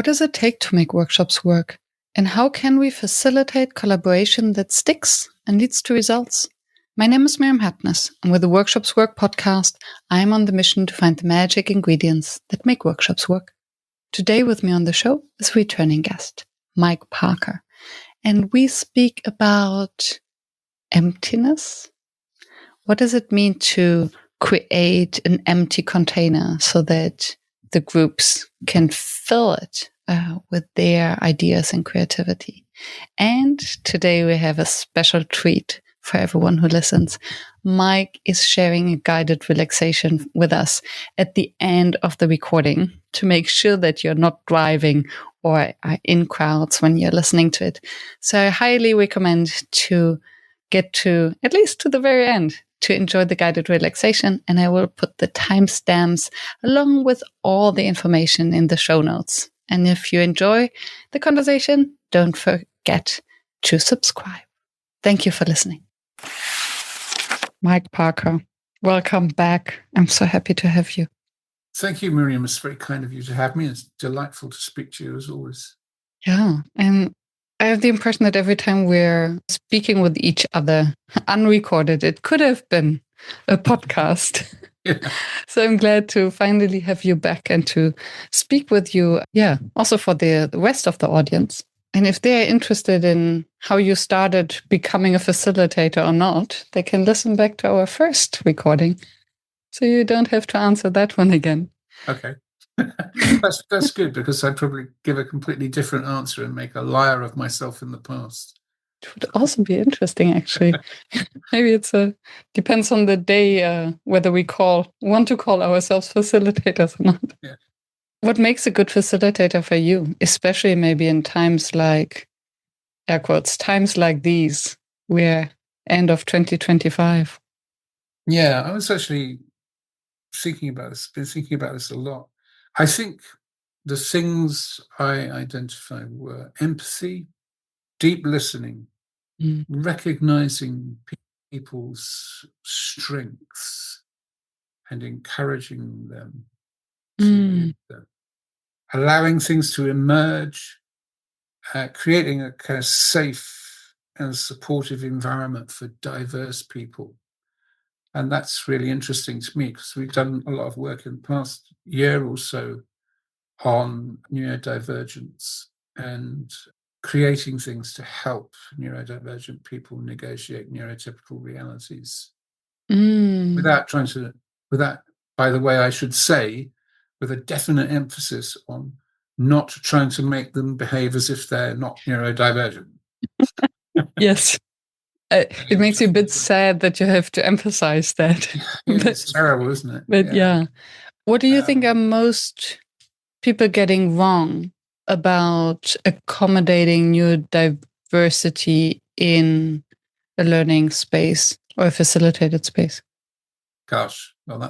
What does it take to make workshops work? And how can we facilitate collaboration that sticks and leads to results? My name is Miriam Happness, and with the Workshops Work podcast, I am on the mission to find the magic ingredients that make workshops work. Today with me on the show is returning guest, Mike Parker. And we speak about emptiness. What does it mean to create an empty container so that the groups can fill it with their ideas and creativity? And today we have a special treat for everyone who listens. Mike is sharing a guided relaxation with us at the end of the recording to make sure that you're not driving or are in crowds when you're listening to it. So I highly recommend to get to at least to the very end to enjoy the guided relaxation, and I will put the timestamps along with all the information in the show notes. And if you enjoy the conversation, don't forget to subscribe. Thank you for listening. Mike Parker, welcome back. I'm so happy to have you. Thank you, Miriam. It's very kind of you to have me. It's delightful to speak to you as always. Yeah, and I have the impression that every time we're speaking with each other, unrecorded, it could have been a podcast. Yeah. So I'm glad to finally have you back and to speak with you. Yeah, also for the rest of the audience. And if they're interested in how you started becoming a facilitator or not, they can listen back to our first recording. So you don't have to answer that one again. Okay. That's good, because I'd probably give a completely different answer and make a liar of myself in the past. It would also be interesting, actually. Maybe depends on the day whether we want to call ourselves facilitators or not. Yeah. What makes a good facilitator for you, especially maybe in times like, air quotes, times like these, we're end of 2025? Yeah, I was actually been thinking about this a lot. I think the things I identified were empathy, deep listening, recognizing people's strengths and encouraging them to use them, allowing things to emerge, creating a kind of safe and supportive environment for diverse people. And that's really interesting to me, because we've done a lot of work in the past year or so on neurodivergence and creating things to help neurodivergent people negotiate neurotypical realities without, by the way, I should say, with a definite emphasis on not trying to make them behave as if they're not neurodivergent. Yes. It makes you a bit sad that you have to emphasize that. It's terrible, isn't it? But yeah. What do you think are most people getting wrong about accommodating neurodiversity in a learning space or a facilitated space? Gosh, well,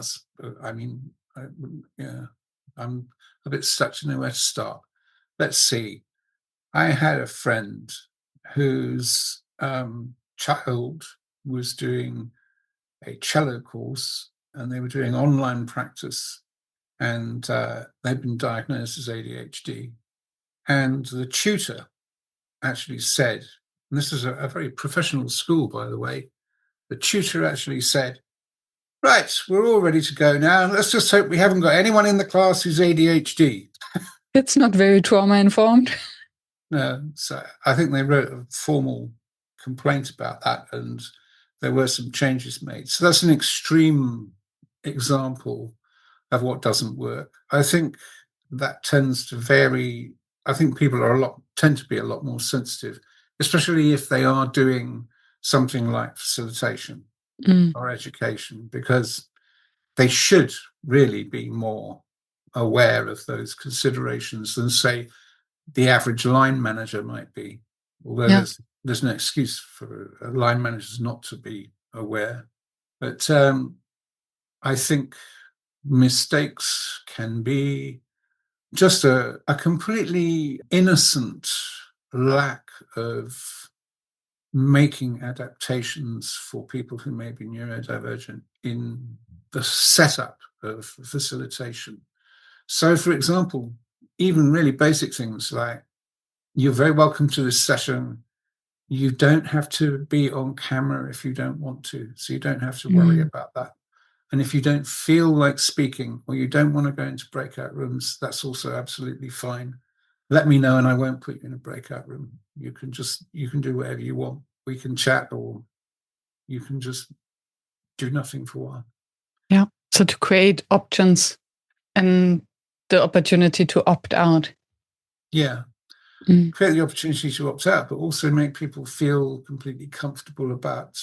I'm a bit stuck to know where to start. Let's see. I had a friend whose child was doing a cello course, and they were doing online practice, and they'd been diagnosed as ADHD. And the tutor actually said, and this is a very professional school, by the way, the tutor actually said, "Right, we're all ready to go now. Let's just hope we haven't got anyone in the class who's ADHD." It's not very trauma-informed. No, so I think they wrote a formal complaint about that, and there were some changes made. So that's an extreme example of what doesn't work. I think that tends to vary. I think people tend to be a lot more sensitive, especially if they are doing something like facilitation or education, because they should really be more aware of those considerations than, say, the average line manager might be. Although there's no excuse for line managers not to be aware. But I think mistakes can be just a completely innocent lack of making adaptations for people who may be neurodivergent in the setup of facilitation. So, for example, even really basic things like, you're very welcome to this session. You don't have to be on camera if you don't want to, so you don't have to worry about that. And if you don't feel like speaking or you don't want to go into breakout rooms, that's also absolutely fine. Let me know and I won't put you in a breakout room. You can do whatever you want. We can chat, or you can just do nothing for a while. Yeah. So to create options and the opportunity to opt out. Yeah. Create the opportunity to opt out, but also make people feel completely comfortable about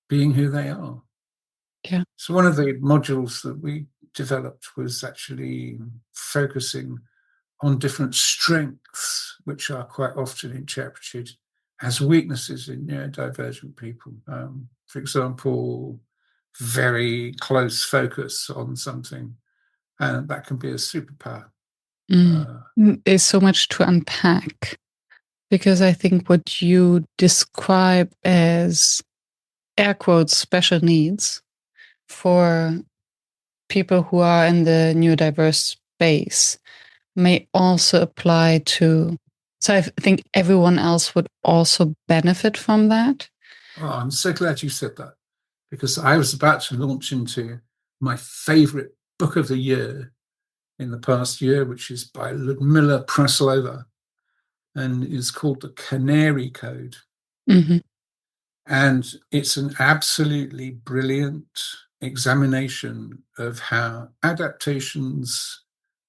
being who they are. Yeah. So one of the modules that we developed was actually focusing on different strengths, which are quite often interpreted as weaknesses in neurodivergent people. For example, very close focus on something, and that can be a superpower. There's so much to unpack, because I think what you describe as air quotes special needs for people who are in the neurodiverse space may also apply to, so I think everyone else would also benefit from that. Oh, I'm so glad you said that, because I was about to launch into my favorite book of the year in the past year, which is by Ludmila Praslova and is called The Canary Code. And it's an absolutely brilliant examination of how adaptations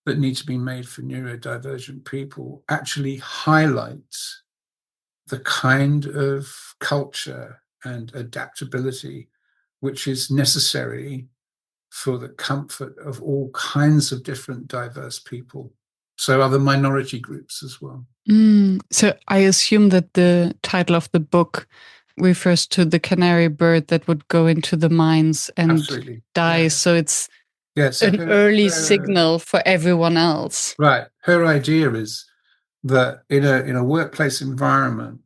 that need to be made for neurodivergent people actually highlight the kind of culture and adaptability which is necessary for the comfort of all kinds of different diverse people. So other minority groups as well. So I assume that the title of the book refers to the canary bird that would go into the mines and Absolutely. die. Yeah. So it's so an early signal for everyone else. Right. Her idea is that in a workplace environment,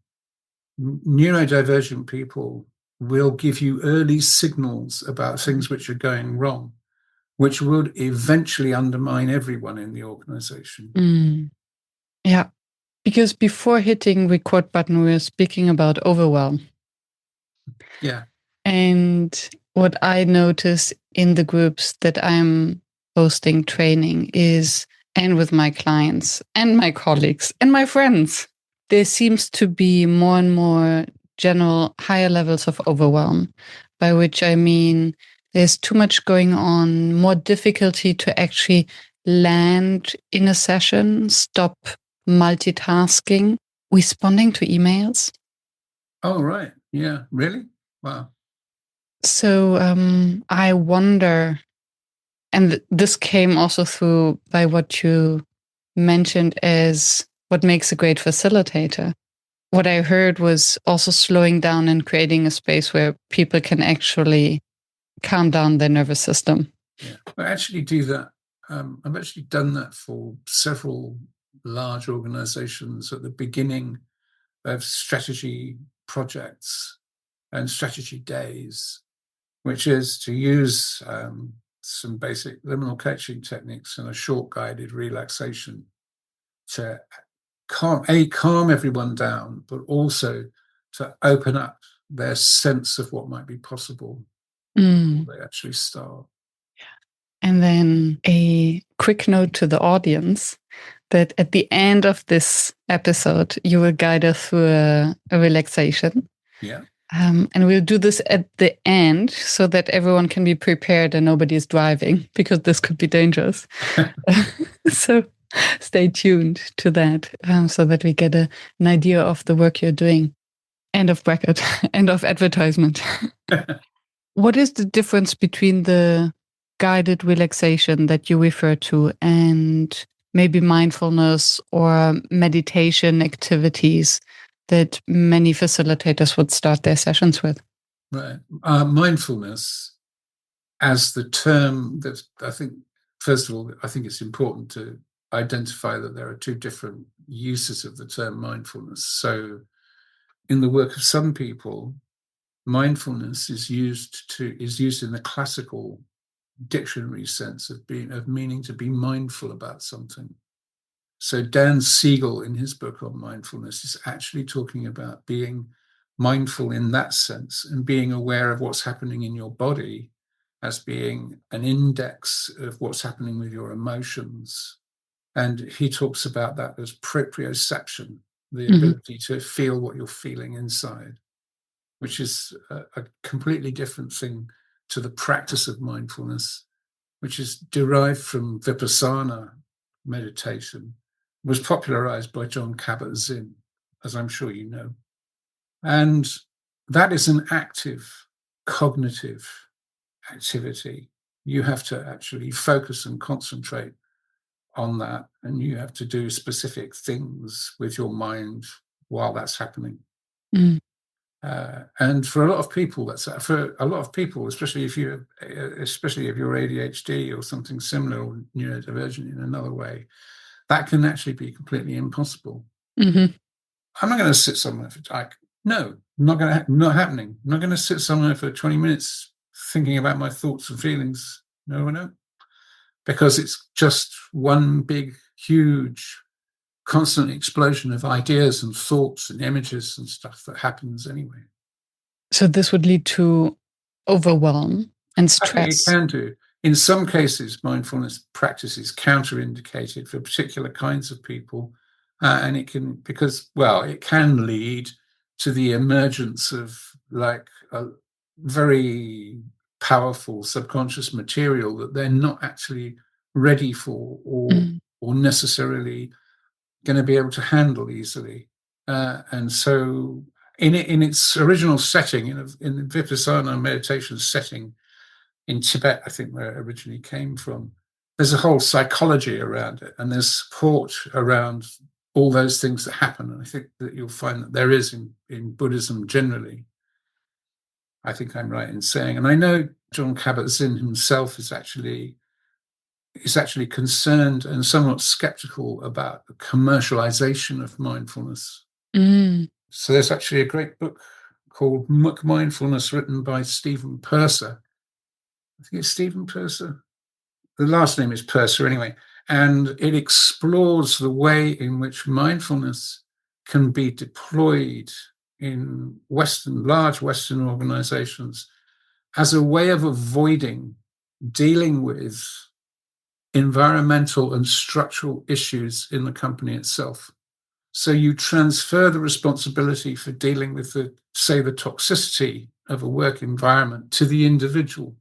neurodivergent people will give you early signals about things which are going wrong, which would eventually undermine everyone in the organization. Yeah. Because before hitting record button, we were speaking about overwhelm. Yeah. And what I notice in the groups that I'm hosting training is, and with my clients and my colleagues and my friends, there seems to be more and more general higher levels of overwhelm, by which I mean there's too much going on, more difficulty to actually land in a session, stop multitasking, responding to emails. Oh, right. Yeah. Really? Wow. So I wonder, and this came also through by what you mentioned as what makes a great facilitator. What I heard was also slowing down and creating a space where people can actually calm down their nervous system. Yeah, I actually do that. I've actually done that for several large organizations at the beginning of strategy projects and strategy days, which is to use some basic liminal coaching techniques and a short guided relaxation to calm everyone down, but also to open up their sense of what might be possible before they actually start. And then a quick note to the audience that at the end of this episode, you will guide us through a relaxation. Yeah. And we'll do this at the end so that everyone can be prepared and nobody is driving, because this could be dangerous. So stay tuned to that so that we get an idea of the work you're doing. End of bracket, end of advertisement. What is the difference between the guided relaxation that you refer to and maybe mindfulness or meditation activities that many facilitators would start their sessions with? Right. Mindfulness, as the term that I think, first of all, I think it's important to identify that there are two different uses of the term mindfulness. So in the work of some people, mindfulness is used in the classical dictionary sense of meaning to be mindful about something. So Dan Siegel, in his book on mindfulness, is actually talking about being mindful in that sense and being aware of what's happening in your body as being an index of what's happening with your emotions. And he talks about that as proprioception, the ability to feel what you're feeling inside, which is a completely different thing to the practice of mindfulness, which is derived from Vipassana meditation, was popularized by John Kabat-Zinn, as I'm sure you know. And that is an active cognitive activity. You have to actually focus and concentrate on that, and you have to do specific things with your mind while that's happening. And for a lot of people, especially if you're ADHD or something similar, or neurodivergent in another way, that can actually be completely impossible. I'm not going to sit somewhere not happening. I'm not going to sit somewhere for 20 minutes thinking about my thoughts and feelings. No, because it's just one big, huge, constant explosion of ideas and thoughts and images and stuff that happens anyway. So this would lead to overwhelm and stress. I think it can do. In some cases, mindfulness practice is counterindicated for particular kinds of people, and it can lead to the emergence of like a very powerful subconscious material that they're not actually ready for or necessarily going to be able to handle easily. And so in its original setting, in the Vipassana meditation setting in Tibet, I think where it originally came from, there's a whole psychology around it, and there's support around all those things that happen. And I think that you'll find that there is in Buddhism generally. I think I'm right in saying, and I know John Kabat-Zinn himself is actually concerned and somewhat skeptical about the commercialization of mindfulness. So there's actually a great book called Mindfulness, written by Stephen Purser. I think it's Stephen Purser. The last name is Purser anyway. And it explores the way in which mindfulness can be deployed in large Western organizations as a way of avoiding dealing with environmental and structural issues in the company itself. So you transfer the responsibility for dealing with the toxicity of a work environment to the individual.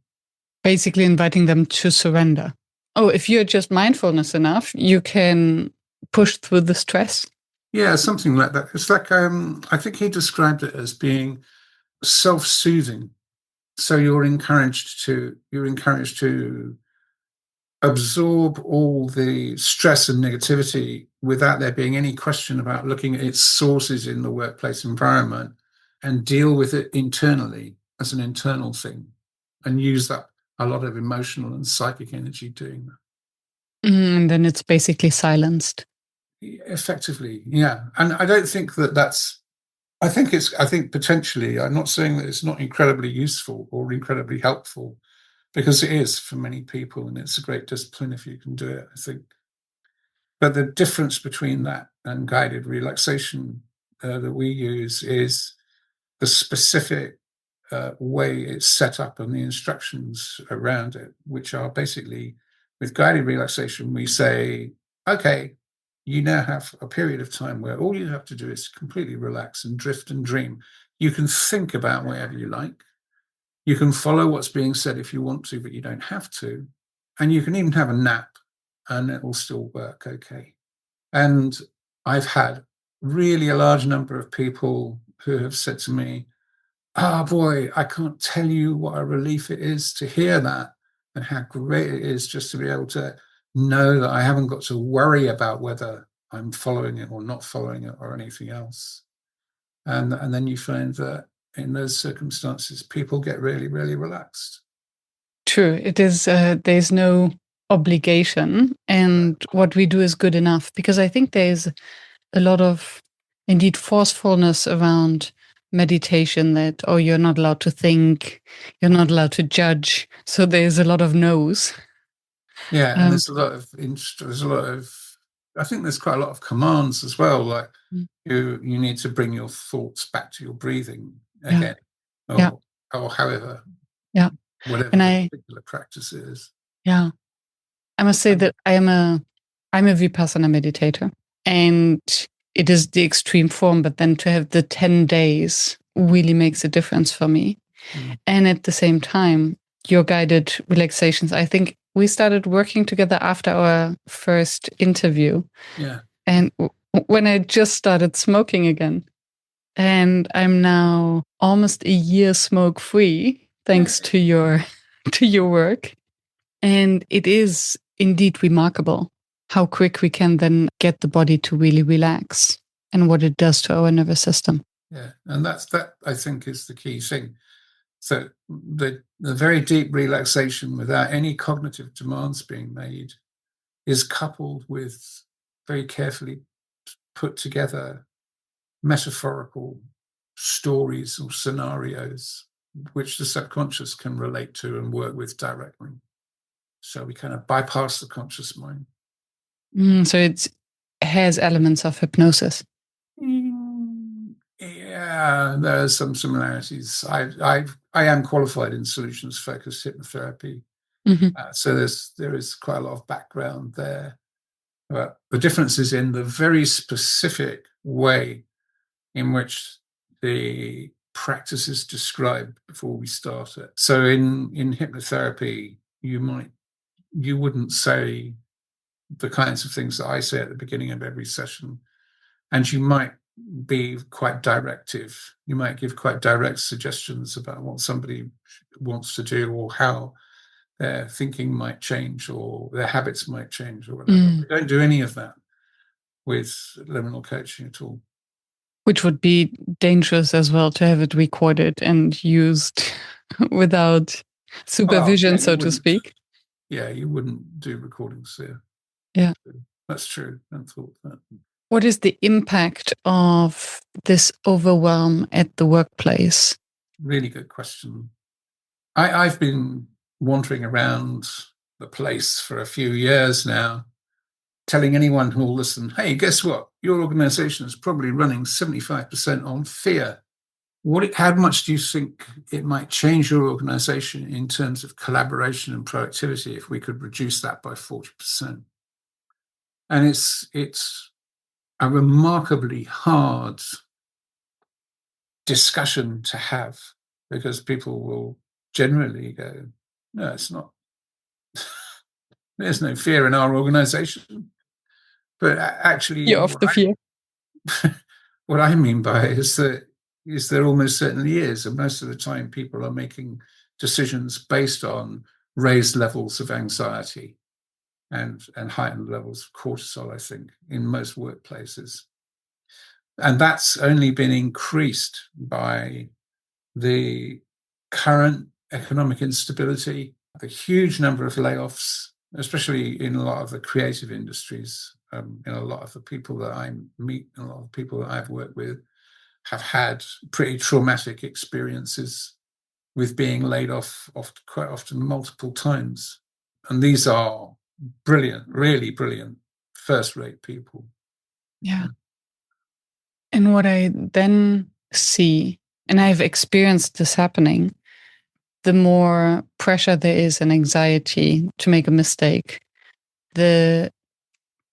Basically inviting them to surrender. Oh, if you're just mindfulness enough, you can push through the stress. Yeah, something like that. It's like, I think he described it as being self-soothing. So you're encouraged to absorb all the stress and negativity without there being any question about looking at its sources in the workplace environment, and deal with it internally as an internal thing, and use that a lot of emotional and psychic energy doing that. And then it's basically silenced. Effectively, yeah. And I don't think that's, I think potentially, I'm not saying that it's not incredibly useful or incredibly helpful, because it is for many people, and it's a great discipline if you can do it, I think. But the difference between that and guided relaxation that we use is the specific way it's set up and the instructions around it, which are basically, with guided relaxation, we say, okay, you now have a period of time where all you have to do is completely relax and drift and dream. You can think about whatever you like. You can follow what's being said if you want to, but you don't have to. And you can even have a nap and it will still work okay. And I've had really a large number of people who have said to me, boy, I can't tell you what a relief it is to hear that, and how great it is just to be able to know that I haven't got to worry about whether I'm following it or not following it or anything else. And then you find that in those circumstances, people get really, really relaxed. True. It is, there's no obligation, and what we do is good enough, because I think there's a lot of, indeed, forcefulness around meditation, that, oh, you're not allowed to think, you're not allowed to judge. So there's a lot of no's. Yeah, and there's a lot of I think there's quite a lot of commands as well, like Mm. you need to bring your thoughts back to your breathing Yeah. again, Yeah. or however, Yeah. whatever And the particular practice is. yeah, I must say that I'm a Vipassana meditator, and it is the extreme form, but then to have the 10 days really makes a difference for me. Mm. And at the same time, your guided relaxations, I think we started working together after our first interview. Yeah. And when I just started smoking again, and I'm now almost a year smoke free, thanks to your to your work. And it is indeed remarkable how quick we can then get the body to really relax and what it does to our nervous system. Yeah, and that I think is the key thing. So the very deep relaxation without any cognitive demands being made is coupled with very carefully put together metaphorical stories or scenarios which the subconscious can relate to and work with directly. So we kind of bypass the conscious mind. So it has elements of hypnosis. Yeah, there are some similarities. I am qualified in solutions focused hypnotherapy, so there is quite a lot of background there. But the difference is in the very specific way in which the practice is described before we start it. So in hypnotherapy, you wouldn't say the kinds of things that I say at the beginning of every session, and you might be quite directive. You might give quite direct suggestions about what somebody wants to do or how their thinking might change or their habits might change or whatever. We don't do any of that with liminal coaching at all. Which would be dangerous as well to have it recorded and used without supervision, so to speak. Yeah, you wouldn't do recordings there. Yeah. That's true. I thought that. What is the impact of this overwhelm at the workplace? Really good question. I've been wandering around the place for a few years now, telling anyone who will listen, hey, guess what? Your organization is probably running 75% on fear. How much do you think it might change your organization in terms of collaboration and productivity if we could reduce that by 40%? And it's a remarkably hard discussion to have because people will generally go, no, it's not. There's no fear in our organization. But actually, You're off the fear. what I mean by it is that there almost certainly is. And most of the time, people are making decisions based on raised levels of anxiety and heightened levels of cortisol, I think, in most workplaces. And that's only been increased by the current economic instability, the huge number of layoffs, especially in a lot of the creative industries. A lot of the people that I meet, a lot of people that I've worked with have had pretty traumatic experiences with being laid off quite often multiple times. And these are brilliant, really brilliant, first-rate people. Yeah. And what I then see, and I've experienced this happening, the more pressure there is and anxiety to make a mistake, the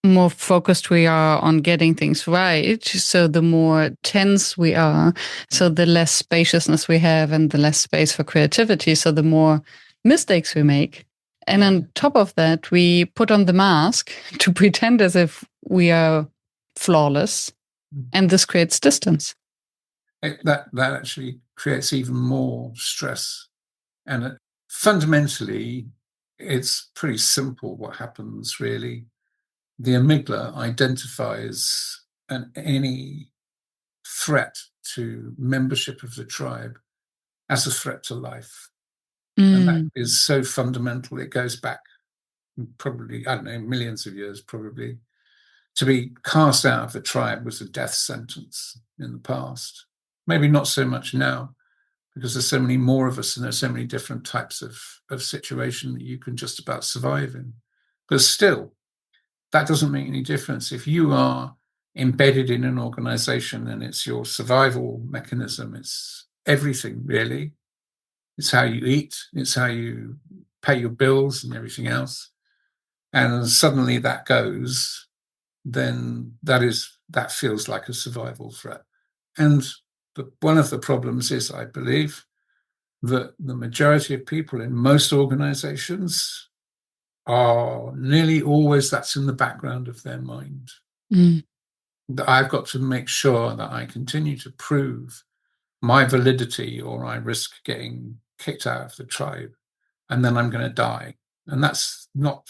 more focused we are on getting things right. So the more tense we are. So the less spaciousness we have and the less space for creativity. So the more mistakes we make. And on top of that, we put on the mask to pretend as if we are flawless. And this creates distance. That actually creates even more stress. And fundamentally, it's pretty simple what happens, really. The amygdala identifies any threat to membership of the tribe as a threat to life. And that is so fundamental. It goes back probably, I don't know, millions of years, probably. To be cast out of the tribe was a death sentence in the past. Maybe not so much now, because there's so many more of us and there's so many different types of situation that you can just about survive in. But still, that doesn't make any difference. If you are embedded in an organization and it's your survival mechanism, it's everything really. It's how you eat, it's how you pay your bills and everything else. And suddenly that goes, then that feels like a survival threat. And one of the problems is, I believe, that the majority of people in most organizations are nearly always that's in the background of their mind. Mm. That I've got to make sure that I continue to prove my validity or I risk getting kicked out of the tribe and then I'm going to die. And that's not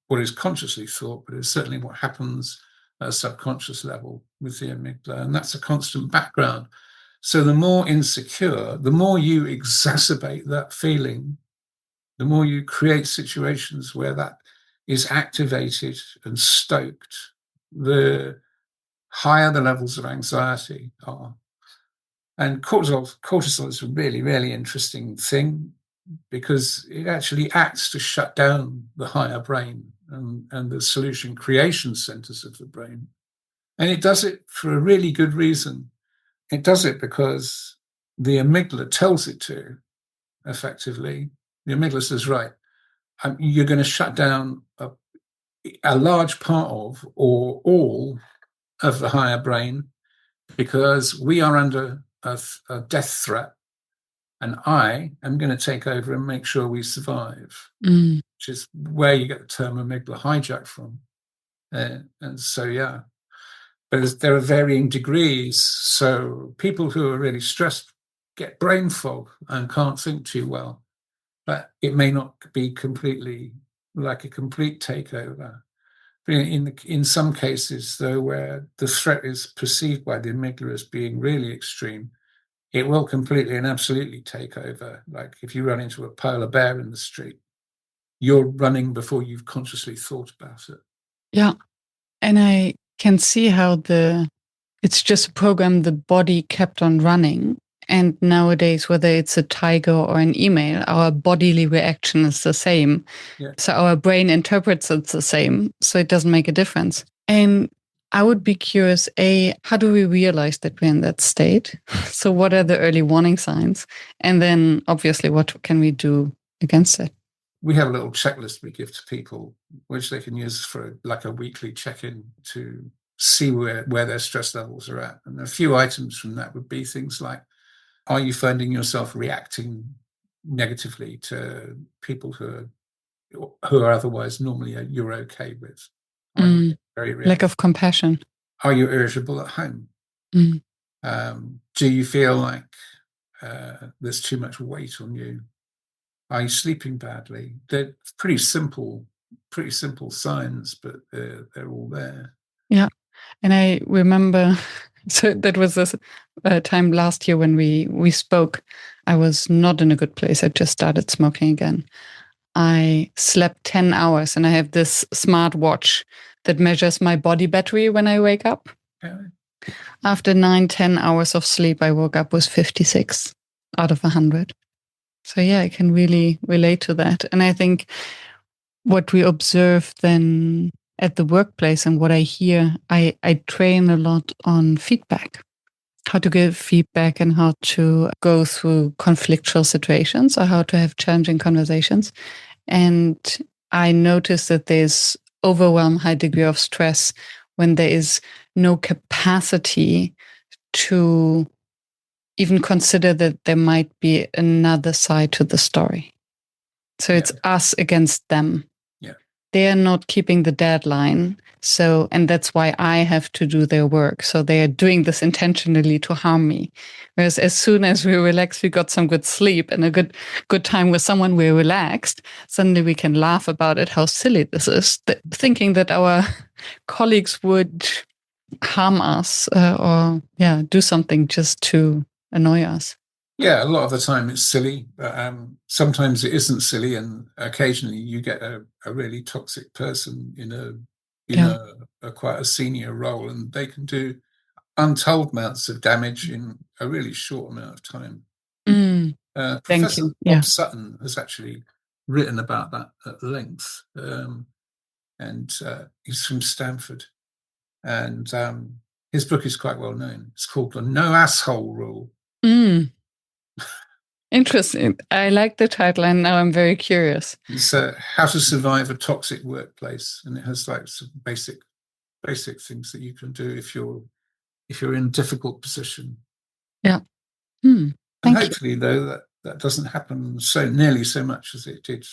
what is consciously thought, but it's certainly what happens at a subconscious level with the amygdala. And that's a constant background. So the more insecure, the more you exacerbate that feeling, the more you create situations where that is activated and stoked, the higher the levels of anxiety are. And cortisol is a really, really interesting thing because it actually acts to shut down the higher brain and the solution creation centers of the brain. And it does it for a really good reason. It does it because the amygdala tells it to, effectively. The amygdala says, right, you're going to shut down a large part of or all of the higher brain because we are under a death threat. And I am going to take over and make sure we survive, which is where you get the term amygdala hijack from. And so, yeah, but there are varying degrees. So people who are really stressed get brain fog and can't think too well. But it may not be completely like a complete takeover. In some cases, though, where the threat is perceived by the amygdala as being really extreme, it will completely and absolutely take over. Like if you run into a polar bear in the street, you're running before you've consciously thought about it. Yeah. And I can see how it's just a program the body kept on running. And nowadays, whether it's a tiger or an email, our bodily reaction is the same. Yeah. So our brain interprets it the same. So it doesn't make a difference. And I would be curious, how do we realize that we're in that state? So what are the early warning signs? And then obviously, what can we do against it? We have a little checklist we give to people, which they can use for like a weekly check-in to see where their stress levels are at. And a few items from that would be things like, are you finding yourself reacting negatively to people who are otherwise normally you're okay with? Are you very lack of compassion? Are you irritable at home? Do you feel like there's too much weight on you? Are you sleeping badly? They're pretty simple signs, but they're all there. Yeah. And I remember, so that was this time last year when we spoke. I was not in a good place. I just started smoking again. I slept 10 hours and I have this smart watch that measures my body battery when I wake up. Yeah. After 9-10 hours of sleep, I woke up with 56 out of 100. So yeah, I can really relate to that. And I think what we observe then at the workplace and what I hear, I train a lot on feedback, how to give feedback and how to go through conflictual situations or how to have challenging conversations. And I notice that there's overwhelm, high degree of stress when there is no capacity to even consider that there might be another side to the story. So it's us against them. Yeah. They are not keeping the deadline. So, and that's why I have to do their work. So they are doing this intentionally to harm me. Whereas as soon as we relax, we got some good sleep and a good time with someone, we're relaxed. Suddenly we can laugh about it, how silly this is, thinking that our colleagues would harm us or do something just to annoy us. Yeah, a lot of the time it's silly, but sometimes it isn't silly, and occasionally you get a really toxic person in a quite a senior role, and they can do untold amounts of damage in a really short amount of time. Professor Bob Sutton has actually written about that at length. and he's from Stanford. And his book is quite well known. It's called The No Asshole Rule. Interesting. I like the title, and now I'm very curious. It's How to Survive a Toxic Workplace, and it has like some basic things that you can do if you're in a difficult position. Yeah. And hopefully, though, that doesn't happen nearly so much as it did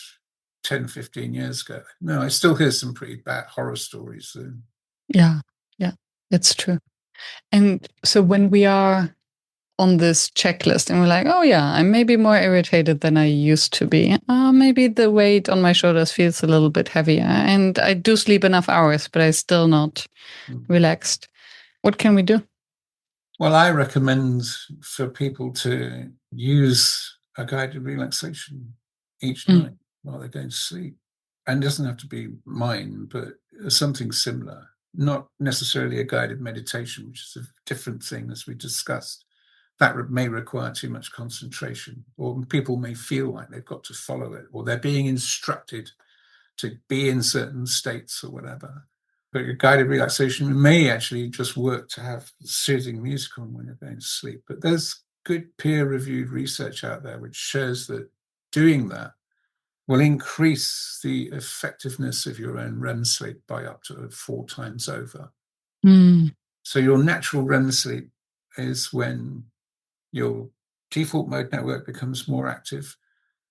10, 15 years ago. No, I still hear some pretty bad horror stories. So. Yeah, it's true. And so when we are on this checklist and we're like, oh yeah, I'm maybe more irritated than I used to be. Maybe the weight on my shoulders feels a little bit heavier, and I do sleep enough hours, but I'm still not relaxed. What can we do? Well, I recommend for people to use a guided relaxation each night while they're going to sleep. And it doesn't have to be mine, but something similar. Not necessarily a guided meditation, which is a different thing, as we discussed. That may require too much concentration, or people may feel like they've got to follow it, or they're being instructed to be in certain states or whatever. But your guided relaxation may actually just work to have soothing music on when you're going to sleep. But there's good peer-reviewed research out there which shows that doing that will increase the effectiveness of your own REM sleep by up to 4 times over. So your natural REM sleep is when your default mode network becomes more active,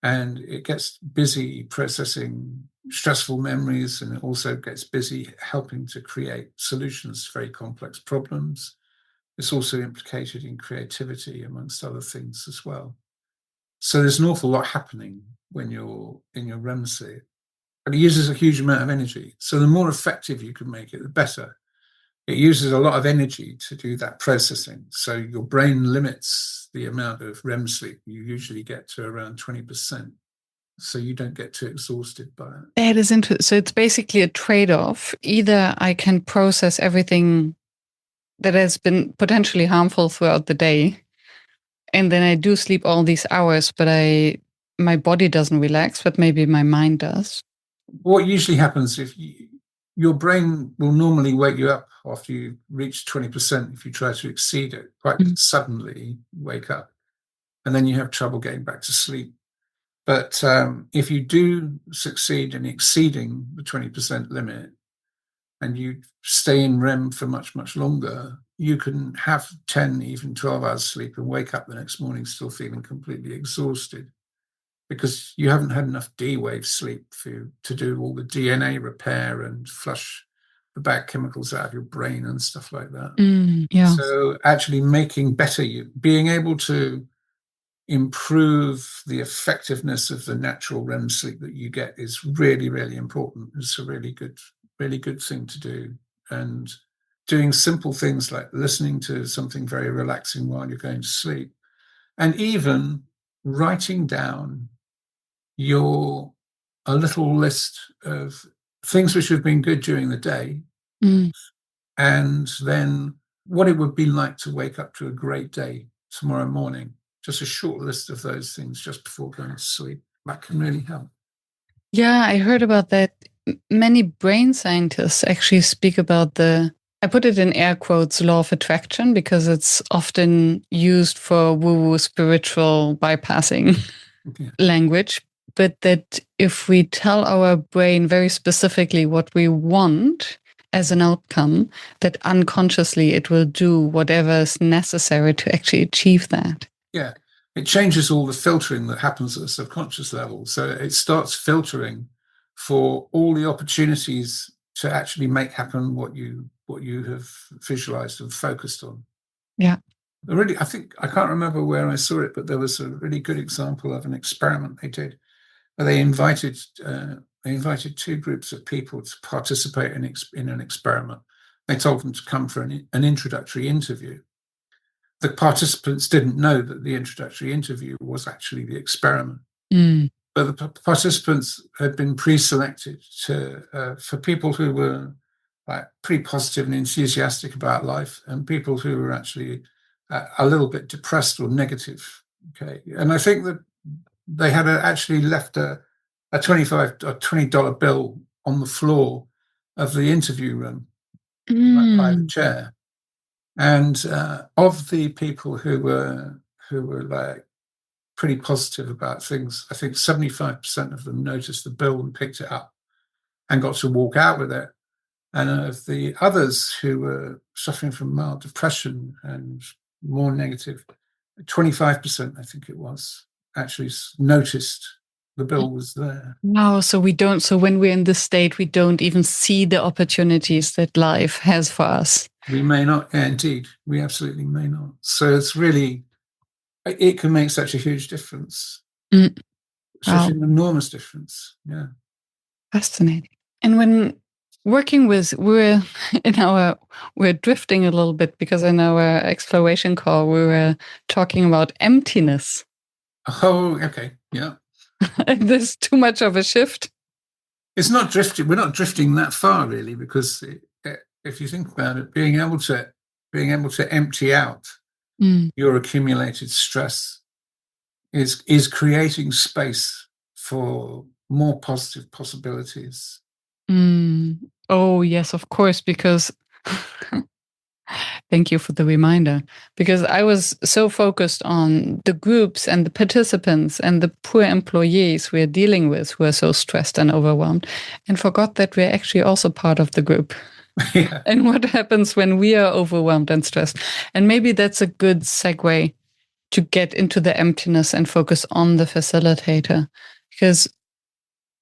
and it gets busy processing stressful memories, and it also gets busy helping to create solutions to very complex problems. It's also implicated in creativity, amongst other things as well. So there's an awful lot happening when you're in your REM sleep, but it uses a huge amount of energy. So the more effective you can make it, the better. It uses a lot of energy to do that processing. So your brain limits the amount of REM sleep you usually get to around 20%. So you don't get too exhausted by it. That is interesting. So it's basically a trade-off. Either I can process everything that has been potentially harmful throughout the day, and then I do sleep all these hours, but my body doesn't relax, but maybe my mind does. What usually happens your brain will normally wake you up after you reach 20% if you try to exceed it, quite suddenly wake up, and then you have trouble getting back to sleep. But if you do succeed in exceeding the 20% limit and you stay in REM for much, much longer, you can have 10, even 12 hours sleep and wake up the next morning still feeling completely exhausted, because you haven't had enough D-wave sleep to do all the DNA repair and flush the bad chemicals out of your brain and stuff like that. So actually being able to improve the effectiveness of the natural REM sleep that you get is really, really important. It's a really good thing to do. And doing simple things like listening to something very relaxing while you're going to sleep, and even writing down a little list of things which have been good during the day, and then what it would be like to wake up to a great day tomorrow morning. Just a short list of those things just before going to sleep. That can really help. Yeah, I heard about that. Many brain scientists actually speak about I put it in air quotes, law of attraction, because it's often used for woo-woo spiritual bypassing language. But that if we tell our brain very specifically what we want as an outcome, that unconsciously it will do whatever is necessary to actually achieve that. Yeah, it changes all the filtering that happens at a subconscious level. So it starts filtering for all the opportunities to actually make happen what you have visualized and focused on. Yeah. Really, I can't remember where I saw it, but there was a really good example of an experiment they did where they invited 2 groups of people to participate in an experiment. They told them to come for an introductory interview. The participants didn't know that the introductory interview was actually the experiment. But the participants had been pre-selected for people who were like pretty positive and enthusiastic about life, and people who were actually a little bit depressed or negative. Okay, and I think that they had actually left a $25 or $20 bill on the floor of the interview room, like by the chair. And of the people who were like pretty positive about things, I think 75% of them noticed the bill and picked it up and got to walk out with it. And of the others who were suffering from mild depression and more negative, 25%, I think it was, actually noticed the bill was there. No, so we don't. So when we're in this state, we don't even see the opportunities that life has for us. We may not, yeah, indeed, we absolutely may not. So it's really, it can make such a huge difference, such an enormous difference. Yeah. Fascinating. And when working with, we're drifting a little bit because in our exploration call, we were talking about emptiness. Oh, okay. Yeah. There's too much of a shift. It's not drifting. We're not drifting that far, really, because if you think about it, being able to empty out your accumulated stress is creating space for more positive possibilities. Oh, yes, of course, because thank you for the reminder. Because I was so focused on the groups and the participants and the poor employees we're dealing with who are so stressed and overwhelmed, and forgot that we're actually also part of the group. Yeah. And what happens when we are overwhelmed and stressed. And maybe that's a good segue to get into the emptiness and focus on the facilitator. Because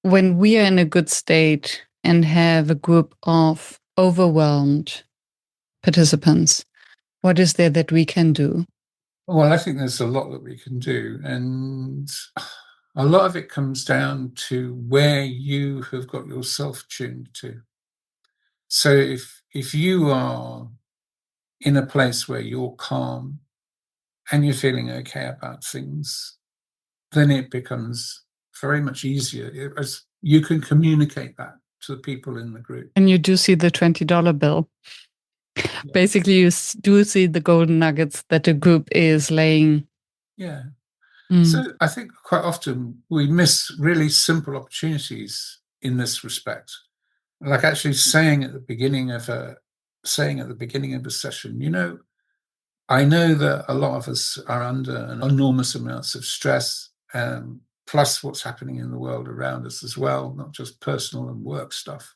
when we are in a good state and have a group of overwhelmed participants, what is there that we can do? Well, I think there's a lot that we can do. And a lot of it comes down to where you have got yourself tuned to. So if you are in a place where you're calm and you're feeling okay about things, then it becomes very much easier as you can communicate that to the people in the group. And you do see the $20 bill. Yeah. Basically, you do see the golden nuggets that the group is laying. Yeah. So I think quite often we miss really simple opportunities in this respect. Like actually saying at the beginning of a session, I know that a lot of us are under an enormous amounts of stress, plus what's happening in the world around us as well, not just personal and work stuff.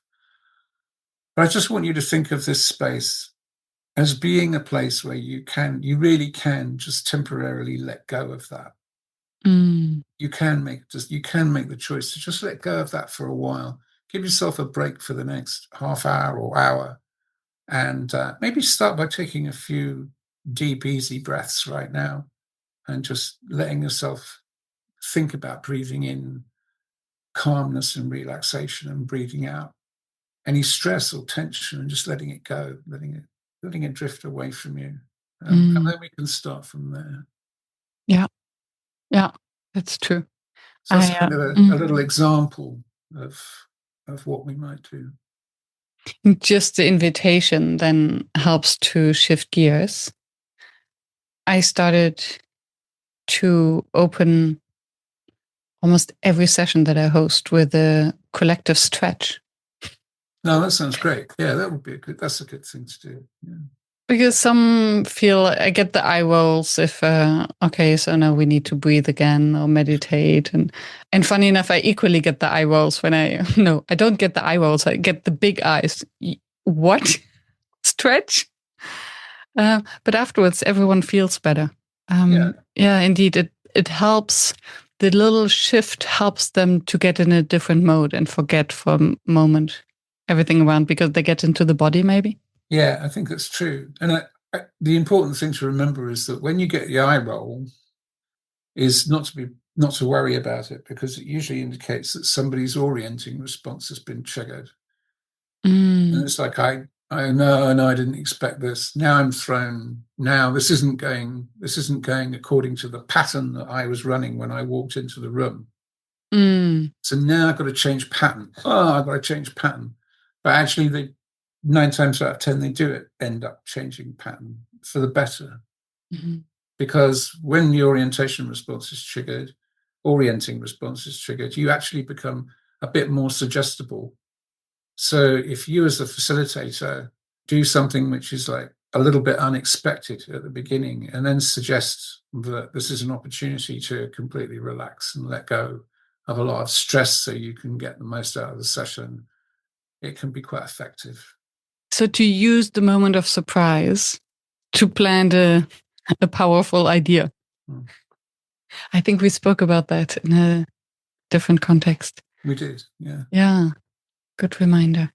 But I just want you to think of this space as being a place where you really can just temporarily let go of that. You can make the choice to just let go of that for a while. Give yourself a break for the next half hour or hour, and maybe start by taking a few deep, easy breaths right now, and just letting yourself think about breathing in calmness and relaxation, and breathing out any stress or tension, and just letting it go, letting it drift away from you, and then we can start from there. Yeah, that's true. So that's kind of a little example of what we might do. Just the invitation then helps to shift gears. I started to open almost every session that I host with a collective stretch. No, that sounds great. Yeah, that's a good thing to do. Yeah. Because some feel, I get the eye rolls if, okay, so now we need to breathe again or meditate. And funny enough, I equally get the eye rolls when I don't get the eye rolls. I get the big eyes. What? Stretch? But afterwards, everyone feels better. Yeah, indeed. It helps. The little shift helps them to get in a different mode and forget for a moment everything around because they get into the body maybe. Yeah, I think that's true. And the important thing to remember is that when you get the eye roll, is not to worry about it, because it usually indicates that somebody's orienting response has been triggered. And it's like, I know, I didn't expect this. Now I'm thrown. Now this isn't going according to the pattern that I was running when I walked into the room. So now I've got to change pattern. I've got to change pattern. But actually, 9 times out of 10, they do end up changing pattern for the better. Because when the orienting response is triggered, you actually become a bit more suggestible So if you as the facilitator do something which is like a little bit unexpected at the beginning and then suggest that this is an opportunity to completely relax and let go of a lot of stress so you can get the most out of the session, it can be quite effective. So to use the moment of surprise to plant a powerful idea. I think we spoke about that in a different context. We did, yeah. Yeah, good reminder.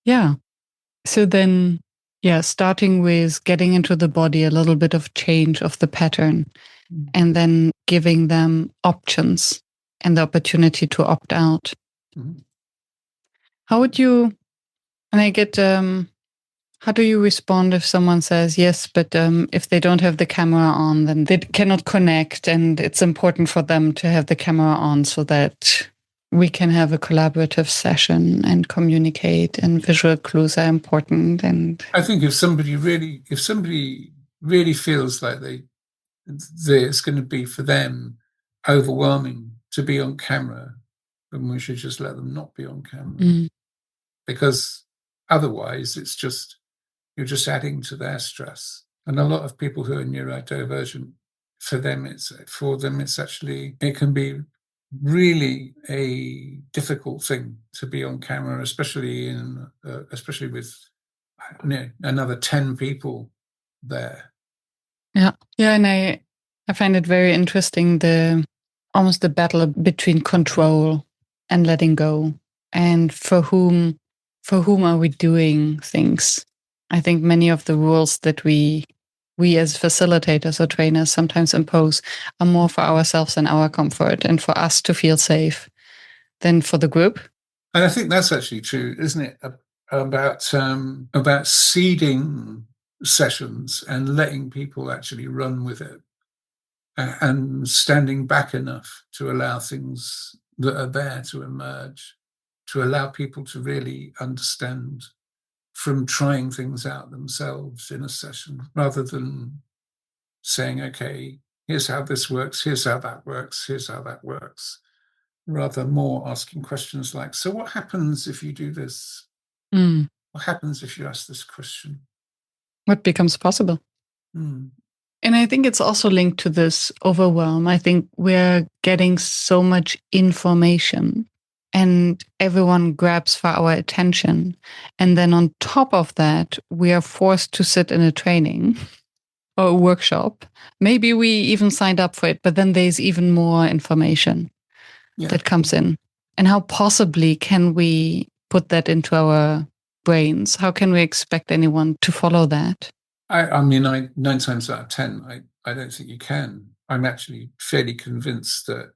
Yeah. So then, starting with getting into the body, a little bit of change of the pattern, and then giving them options and the opportunity to opt out. How would you, and I get, how do you respond if someone says, yes, but if they don't have the camera on, then they cannot connect, and it's important for them to have the camera on so that we can have a collaborative session and communicate, and visual clues are important. And I think if somebody really feels like it's going to be for them overwhelming to be on camera, then we should just let them not be on camera. Because otherwise you're just adding to their stress. And a lot of people who are neurodivergent, for them it's actually, it can be really a difficult thing to be on camera, especially with another 10 people there. Yeah, and I find it very interesting, almost the battle between control and letting go, and for whom are we doing things. I think many of the rules that we as facilitators or trainers sometimes impose are more for ourselves and our comfort and for us to feel safe than for the group. And I think that's actually true, isn't it? About seeding sessions and letting people actually run with it, and standing back enough to allow things that are there to emerge, to allow people to really understand from trying things out themselves in a session, rather than saying, okay, here's how this works, here's how that works, here's how that works. Rather more asking questions like, so what happens if you do this? What happens if you ask this question? What becomes possible? And I think it's also linked to this overwhelm. I think we're getting so much information and everyone grabs for our attention. And then on top of that, we are forced to sit in a training or a workshop. Maybe we even signed up for it, but then there's even more information that comes in. And how possibly can we put that into our brains? How can we expect anyone to follow that? I mean, 9 times out of 10, I don't think you can. I'm actually fairly convinced that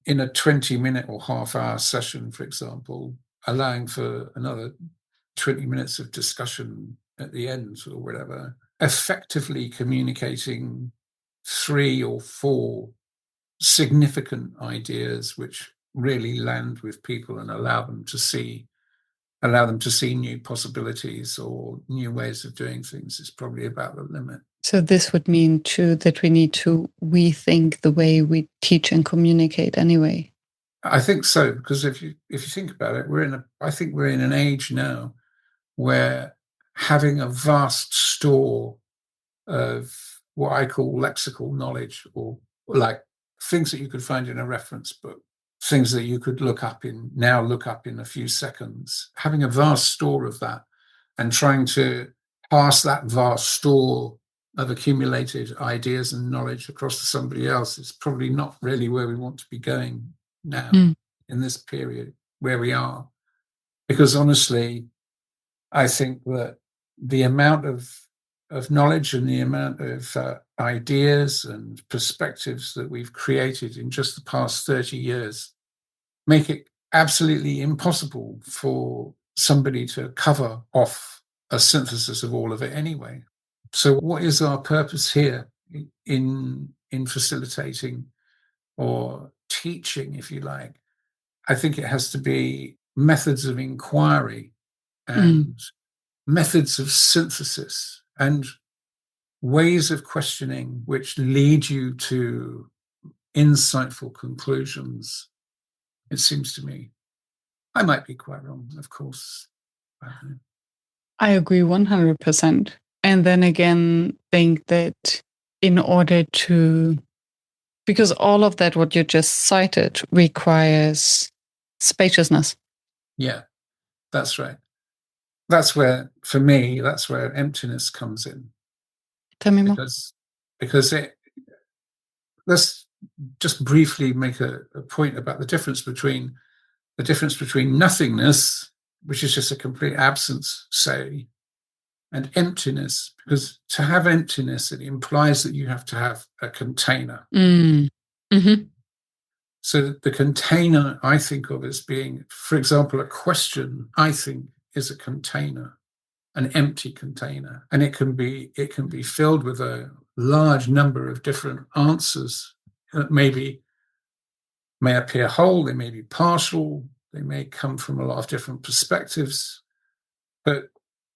in a 20-minute or half-hour session, for example, allowing for another 20 minutes of discussion at the end or whatever, effectively communicating 3 or 4 significant ideas which really land with people and allow them to see new possibilities or new ways of doing things is probably about the limit. So this would mean too that we need to rethink the way we teach and communicate anyway. I think so, because if you think about it, I think we're in an age now where having a vast store of what I call lexical knowledge, or like things that you could find in a reference book, things that you could look up in a few seconds, having a vast store of that and trying to pass that vast store of accumulated ideas and knowledge across to somebody else is probably not really where we want to be going now in this period where we are. Because honestly, I think that the amount of knowledge and the amount of ideas and perspectives that we've created in just the past 30 years make it absolutely impossible for somebody to cover off a synthesis of all of it anyway. So what is our purpose here in facilitating or teaching, if you like? I think it has to be methods of inquiry and methods of synthesis and ways of questioning which lead you to insightful conclusions, it seems to me. I might be quite wrong, of course. I agree 100%. And then again, think that in order to, because all of that, what you just cited, requires spaciousness. Yeah, that's right. That's where, for me, that's where emptiness comes in. Tell me more. Because let's just briefly make a point about the difference between nothingness, which is just a complete absence, say, and emptiness, because to have emptiness, it implies that you have to have a container. Mm-hmm. So the container I think of as being, for example, a question, I think, is a container, an empty container, and it can be filled with a large number of different answers that may appear whole, they may be partial, they may come from a lot of different perspectives, but